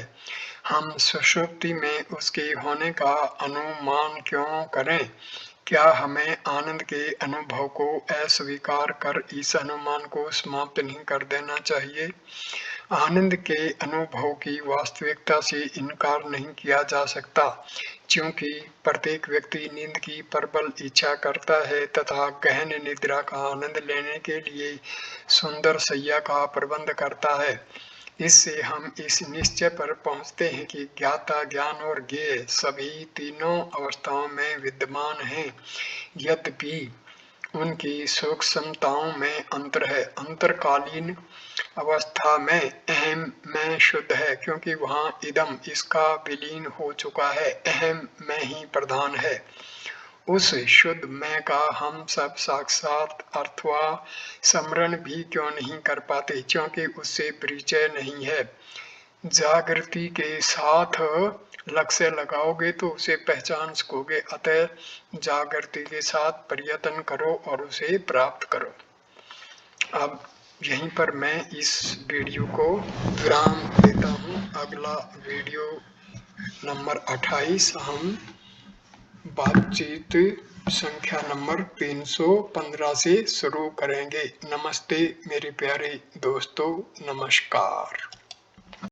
हम सुषुप्ति में उसके होने का अनुमान क्यों करें? क्या हमें आनंद के अनुभव को अस्वीकार कर इस अनुमान को समाप्त नहीं कर देना चाहिए? आनंद के अनुभव की वास्तविकता से इनकार नहीं किया जा सकता, क्योंकि प्रत्येक व्यक्ति नींद की प्रबल इच्छा करता है तथा गहन निद्रा का आनंद लेने के लिए सुंदर शैया का प्रबंध करता है। इससे हम इस निश्चय पर पहुंचते हैं कि ज्ञाता ज्ञान और ज्ञेय सभी तीनों अवस्थाओं में विद्यमान हैं, यद्यपि उनकी सूक्ष्मताओं में अंतर है। अंतरकालीन अवस्था में अहम मैं शुद्ध है, क्योंकि वहाँ इदम इसका विलीन हो चुका है। अहम मैं ही प्रधान है। उस शुद्ध मैं का हम सब साक्षात अथवा स्मरण भी क्यों नहीं कर पाते? क्योंकि उससे परिचय नहीं है। जागृति के साथ लक्ष्य लगाओगे तो उसे पहचान सकोगे। अतः जागृति के साथ प्रयत्न करो और उसे प्राप्त करो। अब यहीं पर मैं इस वीडियो को विराम देता हूँ। अगला वीडियो नंबर 28 हम बातचीत संख्या नंबर 315 से शुरू करेंगे। नमस्ते मेरे प्यारे दोस्तों, नमस्कार।